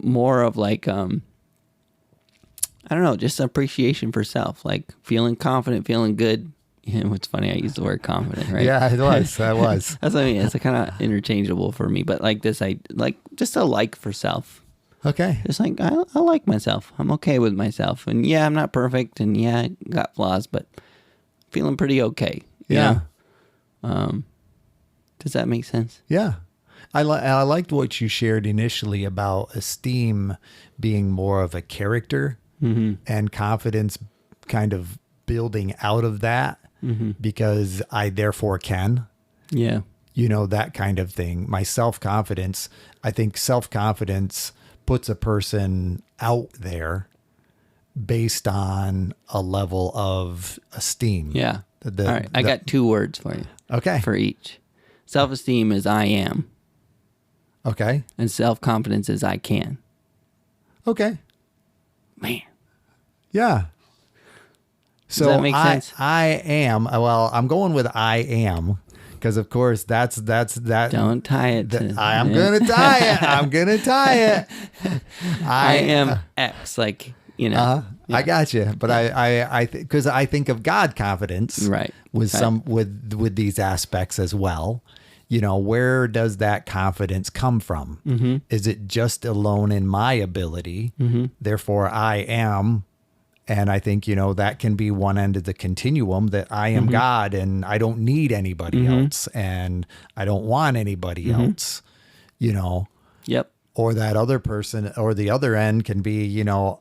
more of like, I don't know, just appreciation for self, like feeling confident, feeling good. What's funny, I use the word confident, right? Yeah, it was. That was. That's what I mean. It's kind of interchangeable for me, but like this, I like just a like for self. Okay. Just like, I like myself. I'm okay with myself. And yeah, I'm not perfect. And yeah, I got flaws, but feeling pretty okay. Yeah. Does that make sense? Yeah. I liked what you shared initially about esteem being more of a character and confidence kind of building out of that because I therefore can. Yeah. That kind of thing. My self-confidence, I think self-confidence puts a person out there based on a level of esteem. Yeah. All right. I got 2 words for you. Okay. For each. Self-esteem is I am. Okay. And self-confidence is I can. Okay. Man. Yeah. So Does that make sense? I am, well, I'm going with I am because of course that's that. Don't tie it. I'm going to tie it. I'm going to tie it. I am X, like, Yeah. I got you. But because I think of God confidence right. with with these aspects as well. Where does that confidence come from? Is it just alone in my ability? Therefore, I am. And I think, that can be one end of the continuum that I am God and I don't need anybody else and I don't want anybody else, Yep. Or that other person or the other end can be,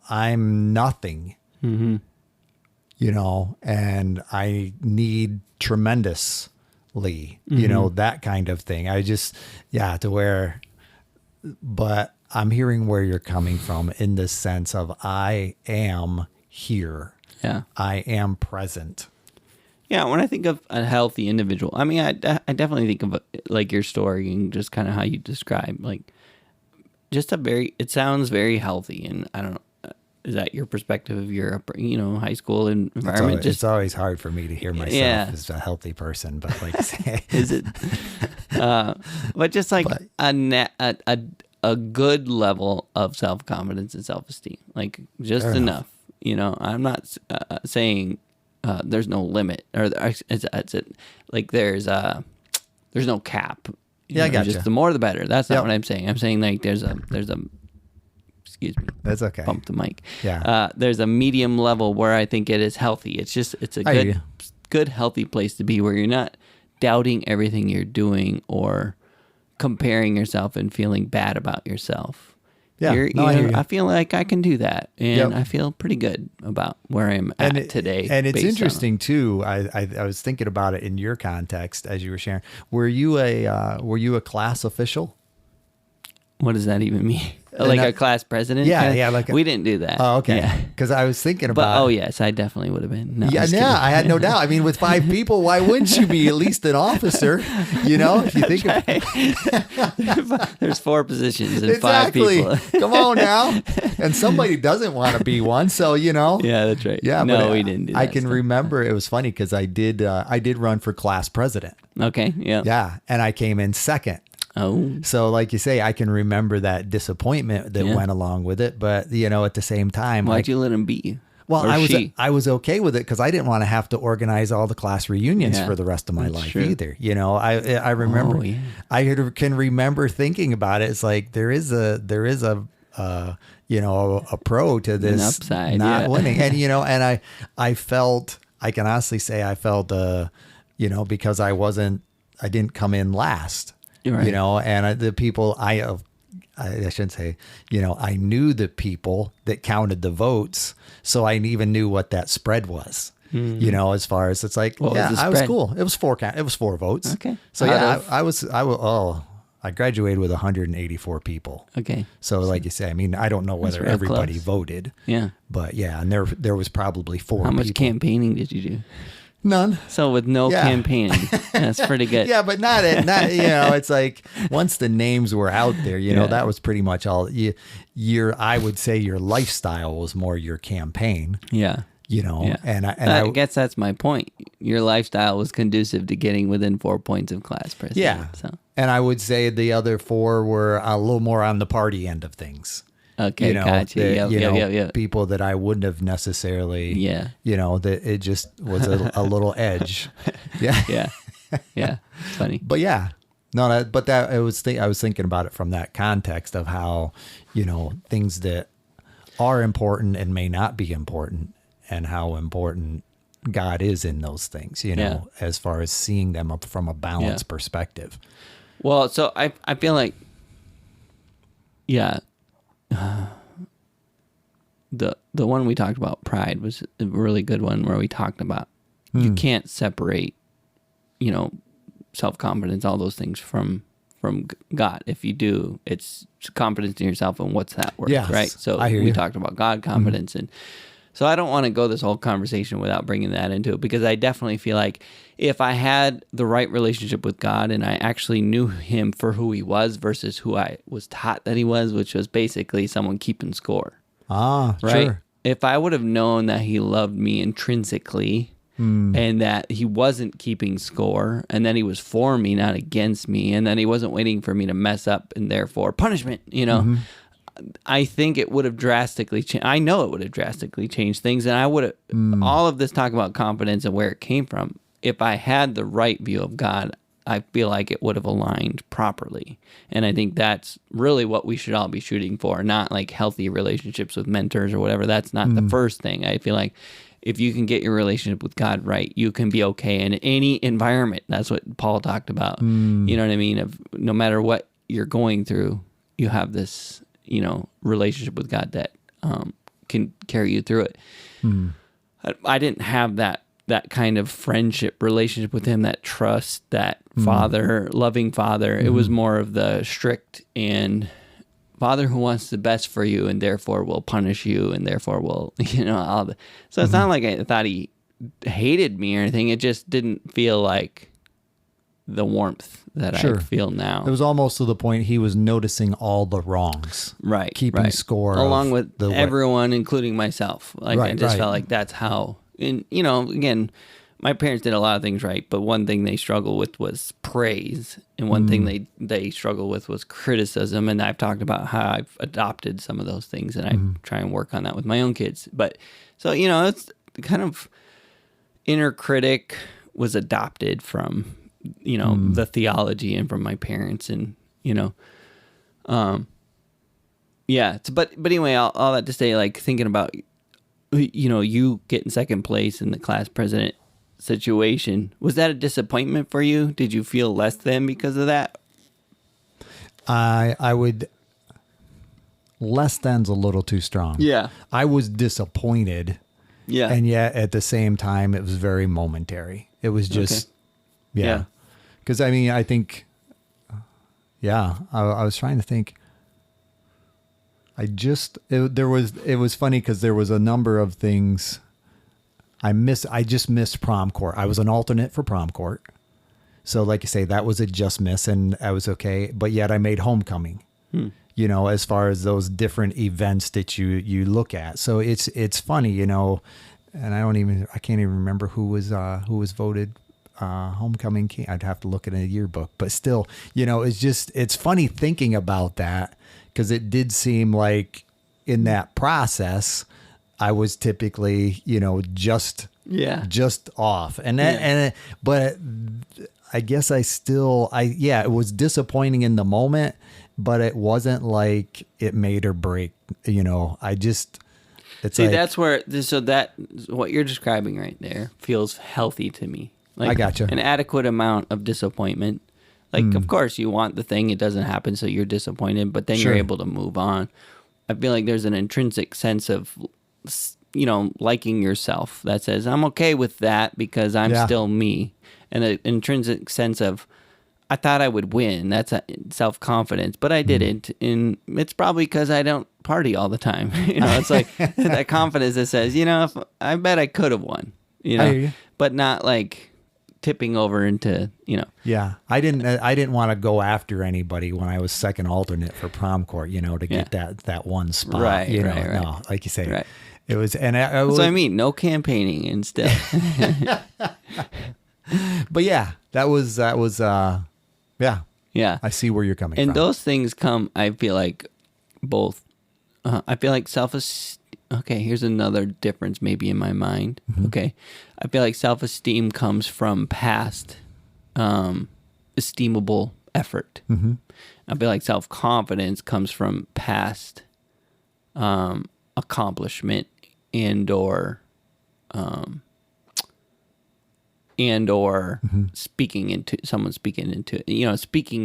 I'm nothing, and I need tremendously, that kind of thing. But I'm hearing where you're coming from in the sense of I am here. Yeah. I am present. Yeah. When I think of a healthy individual, I mean, I definitely think of like your story and just kind of how you describe, like just it sounds very healthy. And I don't know, is that your perspective of your, high school environment? It's always hard for me to hear myself as a healthy person, but like, is it, but just like a good level of self-confidence and self-esteem, like just enough. I'm not saying there's no limit or it's like there's no cap. Yeah, I got just you. the more the better. That's not what I'm saying. I'm saying like there's a excuse me. That's okay. Bump the mic. Yeah. There's a medium level where I think it is healthy. It's a good healthy place to be where you're not doubting everything you're doing or comparing yourself and feeling bad about yourself. Yeah, I feel like I can do that, and I feel pretty good about where I'm at today. And it's interesting too. I was thinking about it in your context as you were sharing. Were you a class official? What does that even mean? like a class president. Yeah, yeah. Like we didn't do that. Oh, okay. Yeah. Because I was thinking But about. yes, I definitely would have been. No, Yeah, I had no doubt. I mean, with 5 people, why wouldn't you be at least an officer? You know, if you think of there's 4 positions and exactly. 5 people. Come on now. And somebody doesn't want to be one, so you know. Yeah, that's right. Yeah, no, we didn't do that. I can remember it was funny because I did run for class president. Okay. Yeah. Yeah, and I came in second. Oh. So like you say, I can remember that disappointment that went along with it. But you know, at the same time, why'd you let him beat you? Well, I was okay with it because I didn't want to have to organize all the class reunions for the rest of my life either. You know, I remember I can remember thinking about it. It's like there is a you know, a pro to this an upside, not winning, and you know, and I can honestly say I felt you know, because I didn't come in last. Right. You know, and the people I shouldn't say, you know, I knew the people that counted the votes, so I even knew what that spread was. You know, as far as it's like, I was cool. It was 4 votes. Okay. So I graduated with 184 people. Okay. So like you say, I mean, I don't know whether everybody voted. Yeah. But yeah, and there was probably 4 How much people. campaigning did you do? None. So with no campaigning, that's pretty good. Yeah, but not you know, it's like once the names were out there, you know, that was pretty much all. I would say your lifestyle was more your campaign. Yeah. You know, and I guess that's my point. Your lifestyle was conducive to getting within 4 points of class president. Yeah. So. And I would say the other 4 were a little more on the party end of things. Okay, you know, gotcha. People that I wouldn't have necessarily, you know, that it just was a little edge. Yeah. Yeah. It's funny. But yeah, no, I was thinking about it from that context of how, you know, things that are important and may not be important and how important God is in those things, you know, as far as seeing them from a balanced perspective. Well, so I feel like, the one we talked about, pride, was a really good one where we talked about you can't separate, you know, self-confidence, all those things from God. If you do, it's confidence in yourself, and what's that worth, right? So we talked about God confidence, and so I don't want to go this whole conversation without bringing that into it, because I definitely feel like if I had the right relationship with God and I actually knew him for who he was versus who I was taught that he was, which was basically someone keeping score. Ah, right? Sure. If I would have known that he loved me intrinsically and that he wasn't keeping score and that he was for me, not against me, and that he wasn't waiting for me to mess up and therefore punishment, you know, I think it would have drastically changed. I know it would have drastically changed things. And I would have, all of this talk about confidence and where it came from, if I had the right view of God, I feel like it would have aligned properly. And I think that's really what we should all be shooting for, not like healthy relationships with mentors or whatever. That's not the first thing. I feel like if you can get your relationship with God right, you can be okay in any environment. That's what Paul talked about. You know what I mean? Of no matter what you're going through, you have this, you know, relationship with God that can carry you through it. I didn't have that kind of friendship relationship with him, that trust, that father, loving father. It was more of the strict and father who wants the best for you and therefore will punish you and therefore will, you know, all the. So it's not like I thought he hated me or anything. It just didn't feel like the warmth that I feel now. It was almost to the point he was noticing all the wrongs. Right. Keeping score. Along with everyone, including myself. Like I just felt like that's how, and you know, again, my parents did a lot of things right, but one thing they struggled with was praise, and one thing they struggled with was criticism. And I've talked about how I've adopted some of those things, and I try and work on that with my own kids. But so, you know, it's kind of inner critic was adopted from, you know, the theology and from my parents, and you know, but anyway, all that to say, like, thinking about, you know, you getting second place in the class president situation, was that a disappointment for you? Did you feel less than because of that? I would, less than's a little too strong. Yeah. I was disappointed. Yeah. And yet at the same time, it was very momentary. It was just, Yeah. Because I mean, I think, I was trying to think. It was funny because there was a number of things I just missed prom court. I was an alternate for prom court. So like you say, that was a just miss and I was okay. But yet I made homecoming, you know, as far as those different events that you look at. So it's funny, you know, and I can't even remember who was voted homecoming king. I'd have to look at a yearbook, but still, you know, it's funny thinking about that because it did seem like in that process, I was typically, you know, just off but I guess it was disappointing in the moment, but it wasn't like it made or break, you know, that's where, so that what you're describing right there feels healthy to me. Like I gotcha. An adequate amount of disappointment. Like, of course you want the thing, it doesn't happen. So you're disappointed, but then you're able to move on. I feel like there's an intrinsic sense of, you know, liking yourself that says, I'm okay with that because I'm still me. And an intrinsic sense of, I thought I would win. That's a self-confidence, but I didn't. And it's probably because I don't party all the time. You know, it's like that confidence that says, you know, I bet I could have won, you know, but not like tipping over into, you know. Yeah. I didn't want to go after anybody when I was second alternate for prom court, you know, to get that one spot, right, you know, right. No, like you say, right. It was, and so I mean, no campaigning instead. But yeah, that was, yeah. I see where you're coming from. And those things come, I feel like both, I feel like self-esteem. Okay, here's another difference maybe in my mind. Okay. I feel like self-esteem comes from past esteemable effort. I feel like self-confidence comes from past accomplishment and or speaking into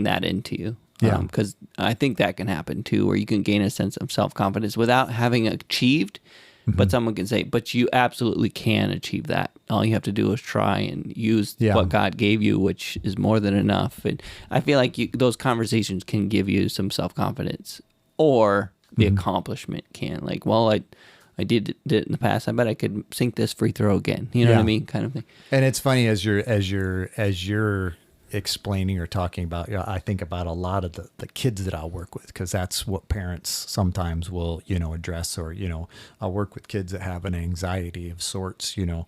that into you. Because I think that can happen too, where you can gain a sense of self-confidence without having achieved, but someone can say, but you absolutely can achieve that. All you have to do is try and use what God gave you, which is more than enough. And I feel like those conversations can give you some self-confidence, or the accomplishment can. Like, well, I did it in the past. I bet I could sink this free throw again. You know what I mean? Kind of thing. And it's funny as you're explaining or talking about, you know, I think about a lot of the kids that I'll work with, because that's what parents sometimes will, you know, address, or, you know, I'll work with kids that have an anxiety of sorts, you know,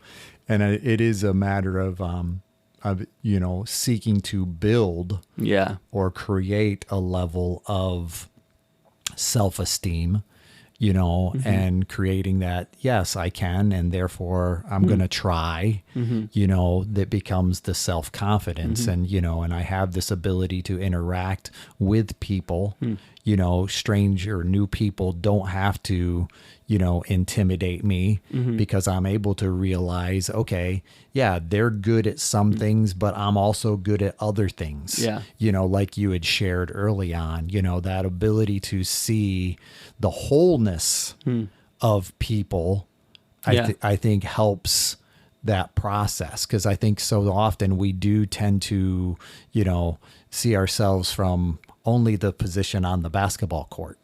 and it is a matter of, you know, seeking to build or create a level of self-esteem, you know, and creating that, yes, I can, and therefore I'm going to try, you know, that becomes the self-confidence. And, you know, and I have this ability to interact with people, you know, strange or new people don't have to, you know, intimidate me, because I'm able to realize, okay, yeah, they're good at some things, but I'm also good at other things. Yeah. You know, like you had shared early on, you know, that ability to see the wholeness of people, I think helps that process. Because I think so often we do tend to, you know, see ourselves from only the position on the basketball court,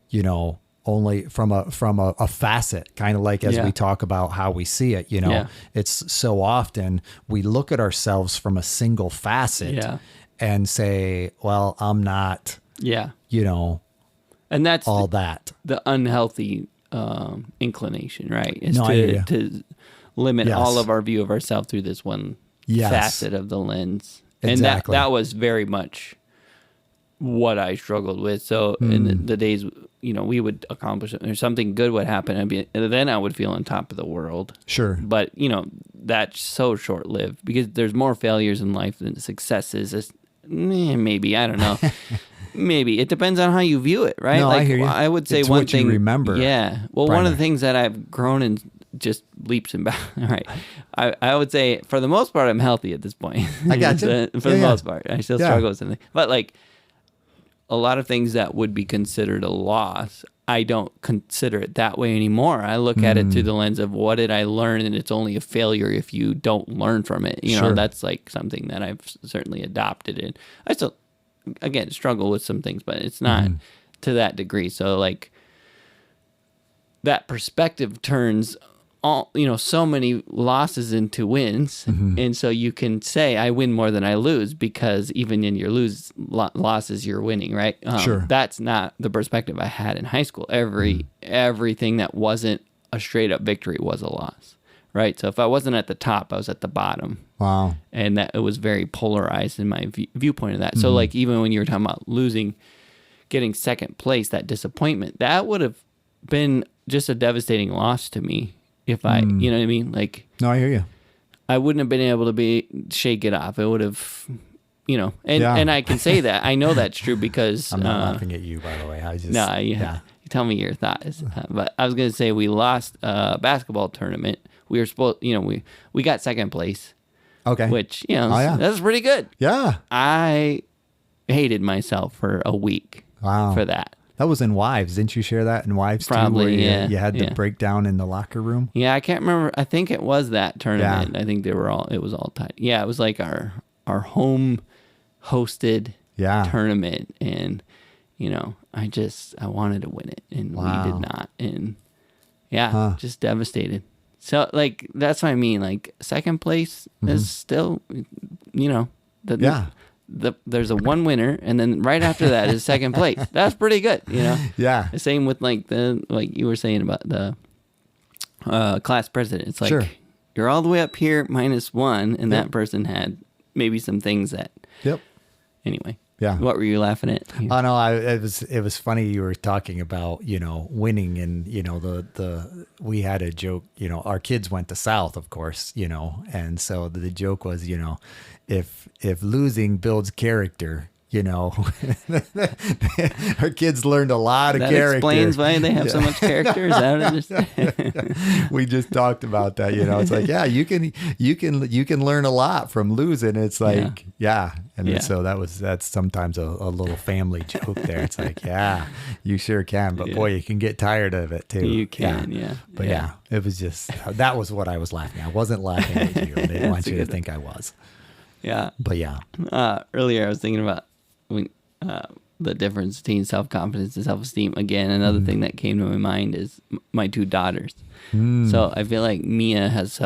you know, only from a facet, kind of like as we talk about how we see it, you know, it's so often we look at ourselves from a single facet and say, well, I'm not, you know, and that's all that. The unhealthy inclination, right? Is to limit Yes. all of our view of ourselves through this one facet of the lens. Exactly. And that was very much what I struggled with. So in the days, you know, we would accomplish it, or something good would happen, then I would feel on top of the world. Sure. But, you know, that's so short-lived, because there's more failures in life than successes. Maybe, I don't know. Maybe. It depends on how you view it, right? No, like, I hear you. I would say it's one what thing. You remember. Yeah. Well, one of the things that I've grown in just leaps and bounds. Right. I would say for the most part, I'm healthy at this point. I got you. For the most part. I still struggle with something. But like a lot of things that would be considered a loss, I don't consider it that way anymore. I look at it through the lens of what did I learn, and it's only a failure if you don't learn from it. You know, that's like something that I've certainly adopted. And I still, again, struggle with some things, but it's not to that degree. So like that perspective turns all, so many losses into wins. And so you can say I win more than I lose, because even in your losses, you're winning, right? Sure. That's not the perspective I had in high school. Everything that wasn't a straight up victory was a loss, right? So if I wasn't at the top, I was at the bottom. Wow. And that it was very polarized in my viewpoint of that. So like even when you were talking about losing, getting second place, that disappointment, that would have been just a devastating loss to me. If I, you know what I mean? Like, No, I hear you. I wouldn't have been able to shake it off. It would have, and I can say that. I know that's true because. I'm not laughing at you, by the way. I just. No, you tell me your thoughts. But I was going to say we lost a basketball tournament. We were supposed, we got second place. Okay. Which, that's pretty good. Yeah. I hated myself for a week for that. That was in Wives. Didn't you share that in Wives Probably, too? yeah. You had the breakdown in the locker room. Yeah, I can't remember. I think it was that tournament. I think it was all tight. Yeah, it was like our home hosted tournament. And, I wanted to win it, and we did not. And just devastated. So like, that's what I mean. Like second place is still, there's a one winner, and then right after that is second place. That's pretty good, Yeah. Same with like you were saying about the class president. It's like you're all the way up here -1, and that person had maybe some things that. Yep. Anyway. Yeah. What were you laughing at? Oh no, it was funny you were talking about, winning, and we had a joke, our kids went to South, of course, and so the joke was, if losing builds character, our kids learned a lot of character. That explains why they have so much character. Is that what it is? We just talked about that. It's like, you can learn a lot from losing. It's like, so that's sometimes a little family joke there. It's like, you sure can, but boy, you can get tired of it too. You can, But it was just, that was what I was laughing at. I wasn't laughing at you. I didn't want you to think I was. Yeah. But earlier I was thinking about the difference between self-confidence and self-esteem. Again, another thing that came to my mind is my two daughters. So I feel like Mia has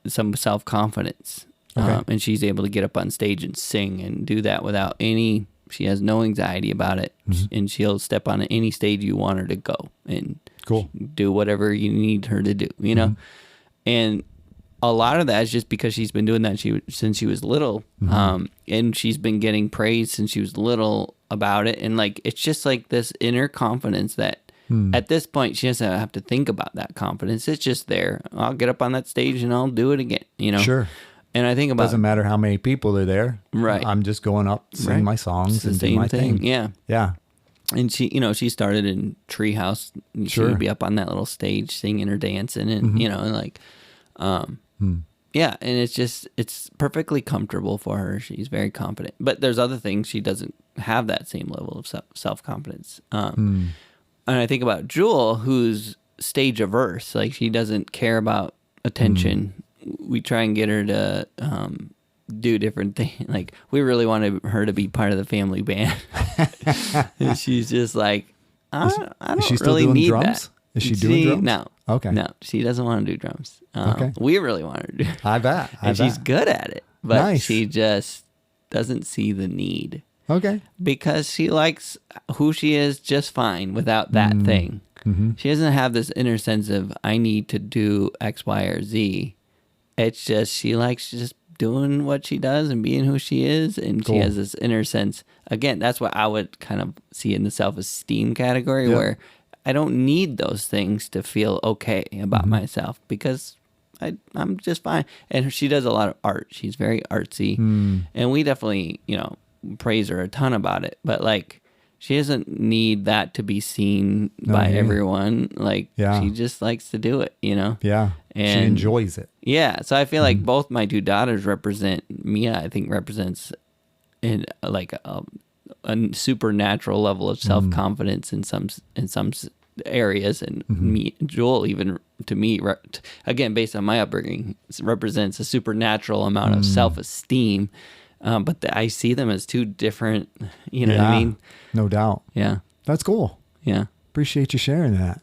some self-confidence, and she's able to get up on stage and sing and do that without she has no anxiety about it. And she'll step on any stage you want her to go and do whatever you need her to do, and a lot of that is just because she's been doing that since she was little, and she's been getting praise since she was little about it, and like it's just like this inner confidence that at this point she doesn't have to think about that confidence. It's just there. I'll get up on that stage and I'll do it again. Sure. And I think about doesn't matter how many people are there. Right. I'm just going up, sing my songs, and do my thing. Yeah. Yeah. And she started in Treehouse. She would be up on that little stage singing or dancing, and and like. Yeah, and it's perfectly comfortable for her. She's very confident. But there's other things she doesn't have that same level of self-confidence. And I think about Jewel, who's stage averse. Like, she doesn't care about attention. We try and get her to do different things. Like, we really wanted her to be part of the family band. And she's just like, I don't really need drums? That. Is she doing drums? No. Okay. No, she doesn't want to do drums. Okay. We really want her to do it. I bet. She's good at it, but nice. She just doesn't see the need. Okay. Because she likes who she is just fine without that thing. She doesn't have this inner sense of, I need to do X, Y, or Z. It's just, she likes just doing what she does and being who she is. And she has this inner sense. Again, that's what I would kind of see in the self-esteem category, where I don't need those things to feel okay about myself, because I'm just fine. And she does a lot of art. She's very artsy. And we definitely, praise her a ton about it. But like, she doesn't need that to be seen by everyone. Like, she just likes to do it, Yeah. And she enjoys it. Yeah. So I feel like both my two daughters Mia, I think, represents in like a supernatural level of self-confidence in some areas, and me, Joel, even to me, again, based on my upbringing, represents a supernatural amount of self-esteem. But I see them as two different, you know what I mean? No doubt. Yeah. That's cool. Yeah. Appreciate you sharing that.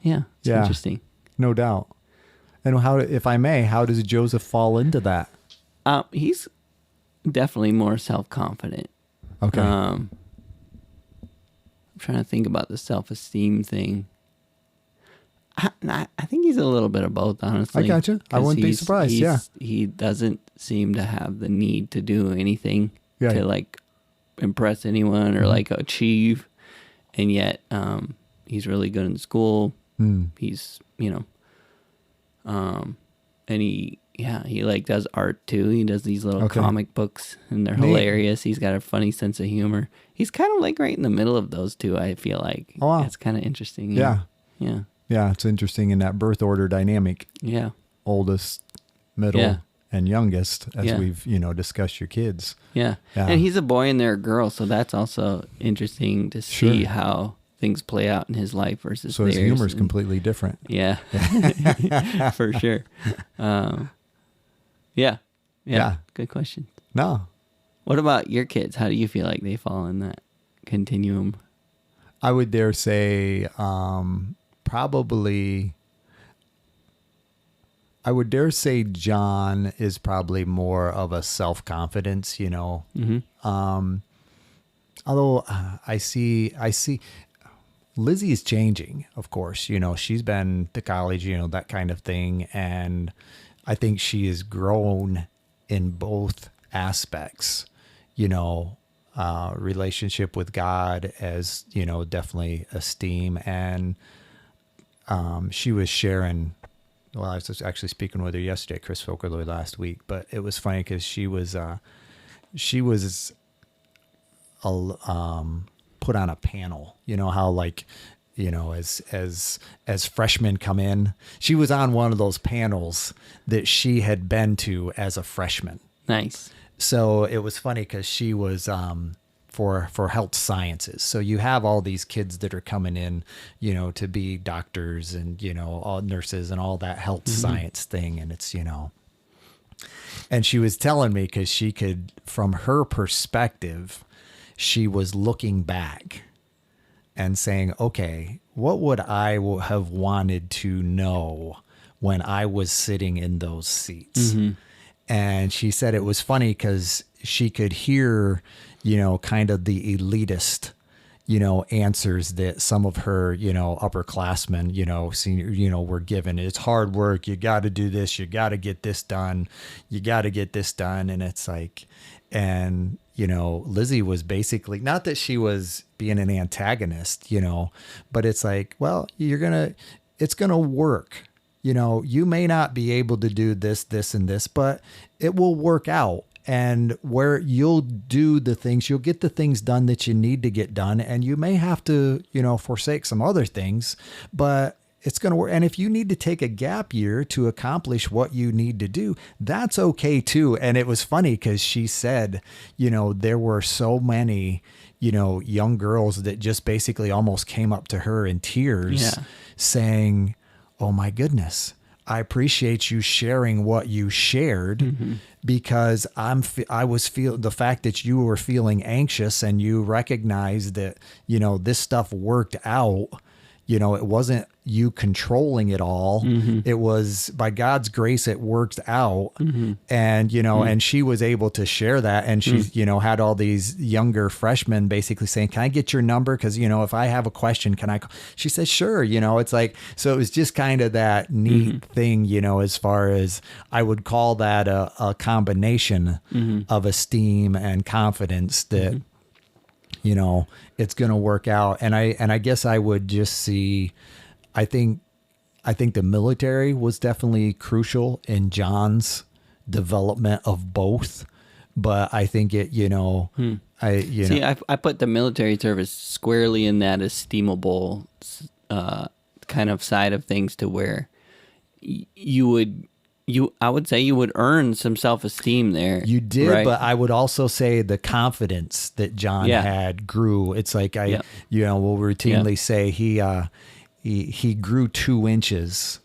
Yeah. It's interesting. No doubt. And how, if I may, how does Joseph fall into that? He's definitely more self-confident. Okay. I'm trying to think about the self-esteem thing. I think he's a little bit of both, honestly. I gotcha. I wouldn't be surprised. Yeah. He doesn't seem to have the need to do anything to like impress anyone or like achieve. And yet, he's really good in school. He's, and he like does art too. He does these little comic books and they're hilarious. He's got a funny sense of humor. He's kind of like right in the middle of those two, I feel like. Oh, wow. It's kind of interesting. Yeah. Yeah. Yeah. It's interesting in that birth order dynamic. Yeah. Oldest, middle, and youngest, as we've, discussed your kids. Yeah. And he's a boy and they're a girl. So that's also interesting to see how things play out in his life versus theirs. So his humor is completely different. Yeah. For sure. Yeah. Good question. No. What about your kids? How do you feel like they fall in that continuum? I would dare say, I would dare say John is probably more of a self-confidence, although I see Lizzie is changing, of course, she's been to college, that kind of thing. And I think she has grown in both aspects, relationship with God as, definitely esteem. And she was sharing, well, I was actually speaking with her yesterday, Chris Fokerloy last week, but it was funny because she was put on a panel, how like, as freshmen come in, she was on one of those panels that she had been to as a freshman. Nice. So it was funny because she was, for health sciences. So you have all these kids that are coming in, to be doctors and, all nurses and all that health science thing. And it's, and she was telling me because she could, from her perspective, she was looking back and saying, okay, what would I have wanted to know when I was sitting in those seats? And she said it was funny because she could hear, kind of the elitist, answers that some of her, upperclassmen, senior, were given. It's hard work. You got to do this. You got to get this done. You got to get this done. And it's like, and, Lizzie was basically, not that she was being an antagonist, but it's like, well, it's going to work. You may not be able to do this, and this, but it will work out. And where you'll do the things, you'll get the things done that you need to get done. And you may have to, forsake some other things, but it's going to work. And if you need to take a gap year to accomplish what you need to do, that's okay too. And it was funny because she said, there were so many, young girls that just basically almost came up to her in tears saying, oh my goodness, I appreciate you sharing what you shared because I was the fact that you were feeling anxious and you recognized that, this stuff worked out. It wasn't you controlling it all. It was by God's grace, it worked out. And, and she was able to share that. And she, had all these younger freshmen basically saying, can I get your number? Cause if I have a question, can I, she said, sure. It's like, so it was just kind of that neat thing, as far as I would call that a combination of esteem and confidence that, it's going to work out. And I guess I would just see, I think the military was definitely crucial in John's development of both, but I think it, I put the military service squarely in that esteemable, kind of side of things to where I would say you would earn some self-esteem there. You did, right? But I would also say the confidence that John had grew. It's like will routinely say he grew 2 inches.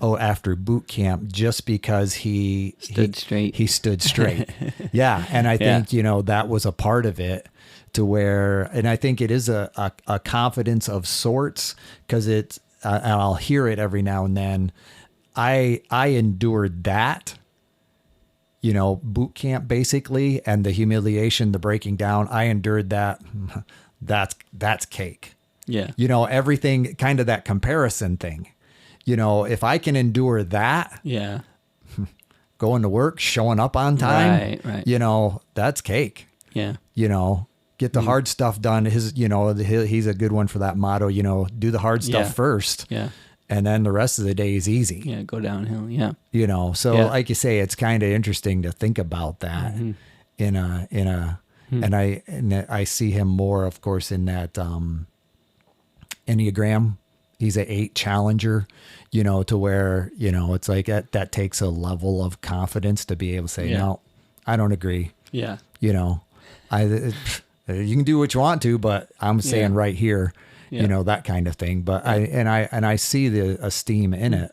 After boot camp, just because he stood straight. He stood straight. And I think, that was a part of it to where, and I think it is a confidence of sorts, because it's, and I'll hear it every now and then. I endured that, boot camp basically, and the humiliation, the breaking down. I endured that. That's cake. Yeah. Everything, kind of that comparison thing. If I can endure that, Yeah. going to work, showing up on time, right. That's cake. Yeah. Get the hard stuff done. He's a good one for that motto, do the hard stuff first. Yeah. And then the rest of the day is easy. Yeah. Go downhill. Yeah. So like you say, it's kind of interesting to think about that and I see him more, of course, in that, Enneagram. He's an 8 challenger, to where, it's like that takes a level of confidence to be able to say, no, I don't agree. Yeah. You can do what you want to, but I'm saying right here, that kind of thing. But I see the esteem in it,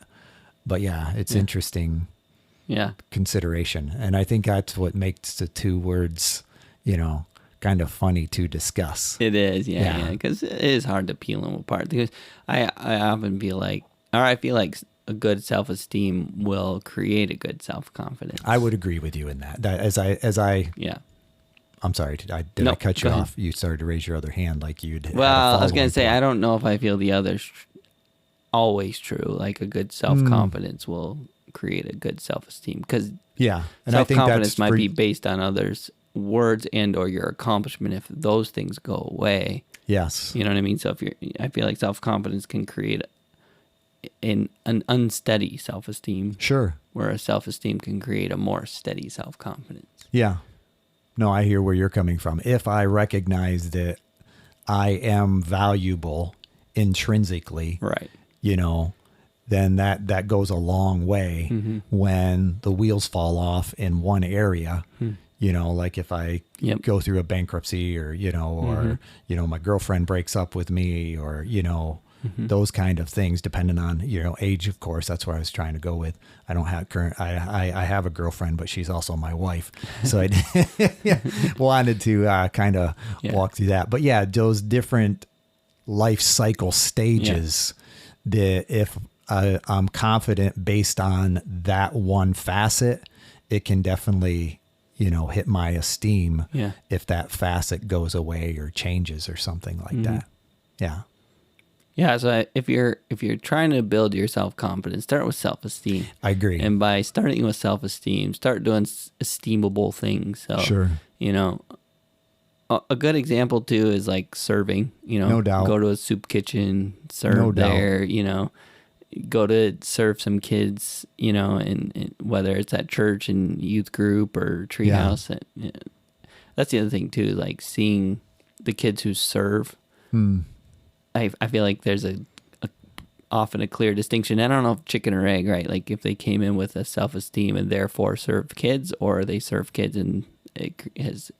but it's interesting. Yeah. Consideration. And I think that's what makes the two words, kind of funny to discuss. It is. Yeah. Because it is hard to peel them apart, because I often feel like a good self-esteem will create a good self-confidence. I would agree with you in that. I'm sorry. Did I cut you off? You started to raise your other hand like you'd. Well, I was going to say, I don't know if I feel the other's always true. Like a good self-confidence will create a good self-esteem, because and self-confidence might be based on others' words and or your accomplishment. If those things go away, yes, you know what I mean. So I feel like self-confidence can create an unsteady self-esteem. Sure. Whereas self-esteem can create a more steady self-confidence. Yeah. No, I hear where you're coming from. If I recognize that I am valuable intrinsically, right, then that goes a long way when the wheels fall off in one area. Like if I go through a bankruptcy or, or, my girlfriend breaks up with me or, those kind of things, depending on, age, of course. That's where I was trying to go with. I don't have I have a girlfriend, but she's also my wife. So I wanted to kind of walk through that. But those different life cycle stages that if I'm confident based on that one facet, it can definitely, hit my esteem if that facet goes away or changes or something like that. Yeah. Yeah, so if you're trying to build your self-confidence, start with self-esteem. I agree. And by starting with self-esteem, start doing esteemable things. So, sure. A good example too is like serving. No doubt. Go to a soup kitchen, serve there. Go to serve some kids. And whether it's at church and youth group or treehouse. That's the other thing too, like seeing the kids who serve. I feel like there's often a clear distinction. I don't know if chicken or egg, right? Like if they came in with a self-esteem and therefore served kids, or they serve kids and it has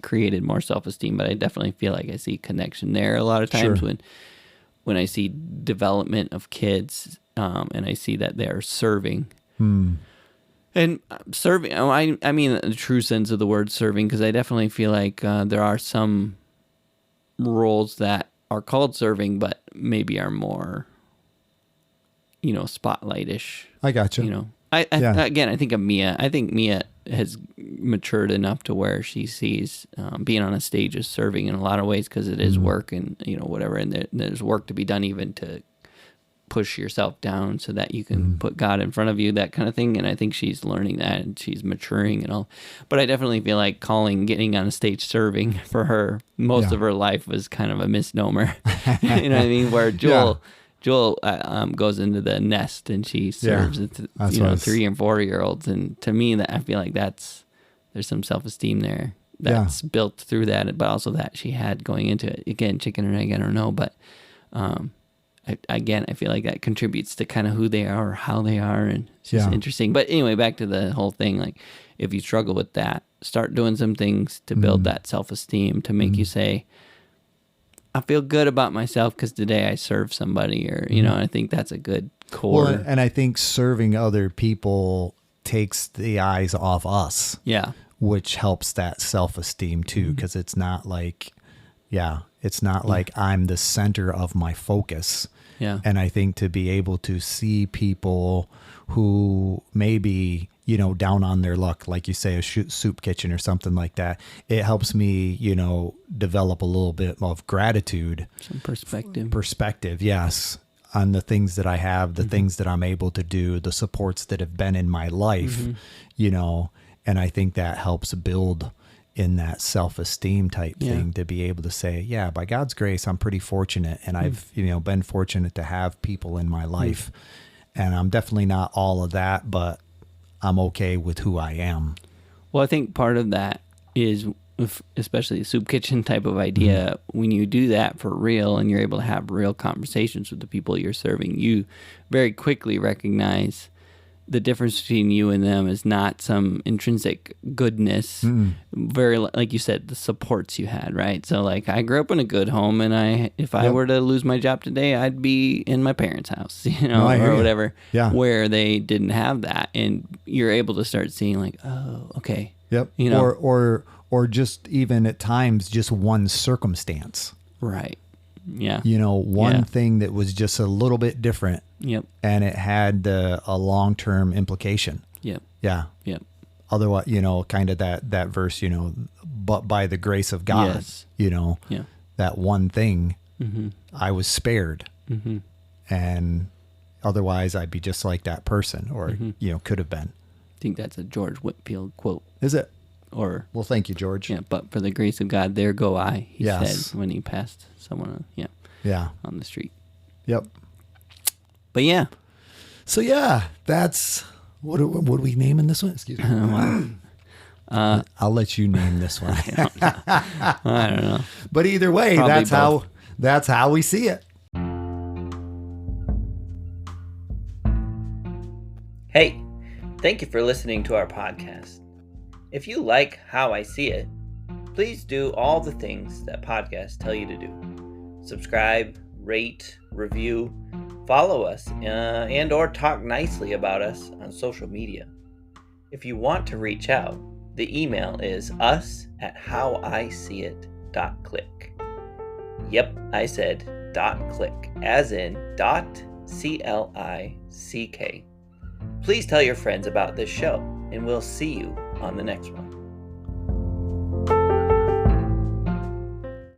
created more self-esteem. But I definitely feel like I see connection there a lot of times when I see development of kids and I see that they are serving. And serving, I mean the true sense of the word serving, because I definitely feel like there are some roles that are called serving, but maybe are more, spotlightish. I gotcha. Again, I think of Mia. I think Mia has matured enough to where she sees being on a stage as serving in a lot of ways, because it is work and, whatever. And there's work to be done even to push yourself down so that you can put God in front of you, that kind of thing. And I think she's learning that and she's maturing and all. But I definitely feel like getting on a stage serving for her most of her life was kind of a misnomer. You know what I mean? Where Jewel goes into the nest and she serves 3 and 4 year olds. And to me, that I feel like there's some self-esteem there that's built through that, but also that she had going into it. Again, chicken and egg, I don't know, but I feel like that contributes to kind of who they are or how they are, and it's just interesting. But anyway, back to the whole thing. Like, if you struggle with that, start doing some things to build that self-esteem to make you say, I feel good about myself because today I served somebody, or, I think that's a good core. Well, and I think serving other people takes the eyes off us. Yeah. Which helps that self-esteem too, because it's not like, Yeah. It's not like I'm the center of my focus. Yeah. And I think to be able to see people who maybe, down on their luck, like you say, a soup kitchen or something like that, it helps me, develop a little bit of gratitude. Some perspective. Perspective, yes, on the things that I have, the things that I'm able to do, the supports that have been in my life, and I think that helps build in that self-esteem type thing to be able to say, yeah, by God's grace, I'm pretty fortunate. And I've, been fortunate to have people in my life, and I'm definitely not all of that, but I'm okay with who I am. Well, I think part of that is, especially a soup kitchen type of idea, when you do that for real and you're able to have real conversations with the people you're serving, you very quickly recognize the difference between you and them is not some intrinsic goodness. Very, like you said, the supports you had, right? So like, I grew up in a good home, and if I were to lose my job today, I'd be in my parents' house, or whatever, where they didn't have that. And you're able to start seeing like, oh, okay. Yep. Or just even at times, just one circumstance. Right. Yeah. One thing that was just a little bit different. Yep. And it had a long-term implication. Yep. Yeah. Yep. Otherwise, kind of that verse, but by the grace of God, that one thing, I was spared. And otherwise I'd be just like that person, or, could have been. I think that's a George Whitefield quote. Is it? Or, well, thank you, George. Yeah, but for the grace of God, there go I, he Yes. said when he passed someone on the street. Yep. But yeah. So yeah, that's, what are we naming this one? Excuse me. I'll let you name this one. I don't know. But either way, Probably that's how we see it. Hey, thank you for listening to our podcast. If you like How I See It, please do all the things that podcasts tell you to do. Subscribe, rate, review, follow us, and or talk nicely about us on social media. If you want to reach out, the email is us@howiseeit.click. Yep, I said .click, as in .click. Please tell your friends about this show, and we'll see you on the next one.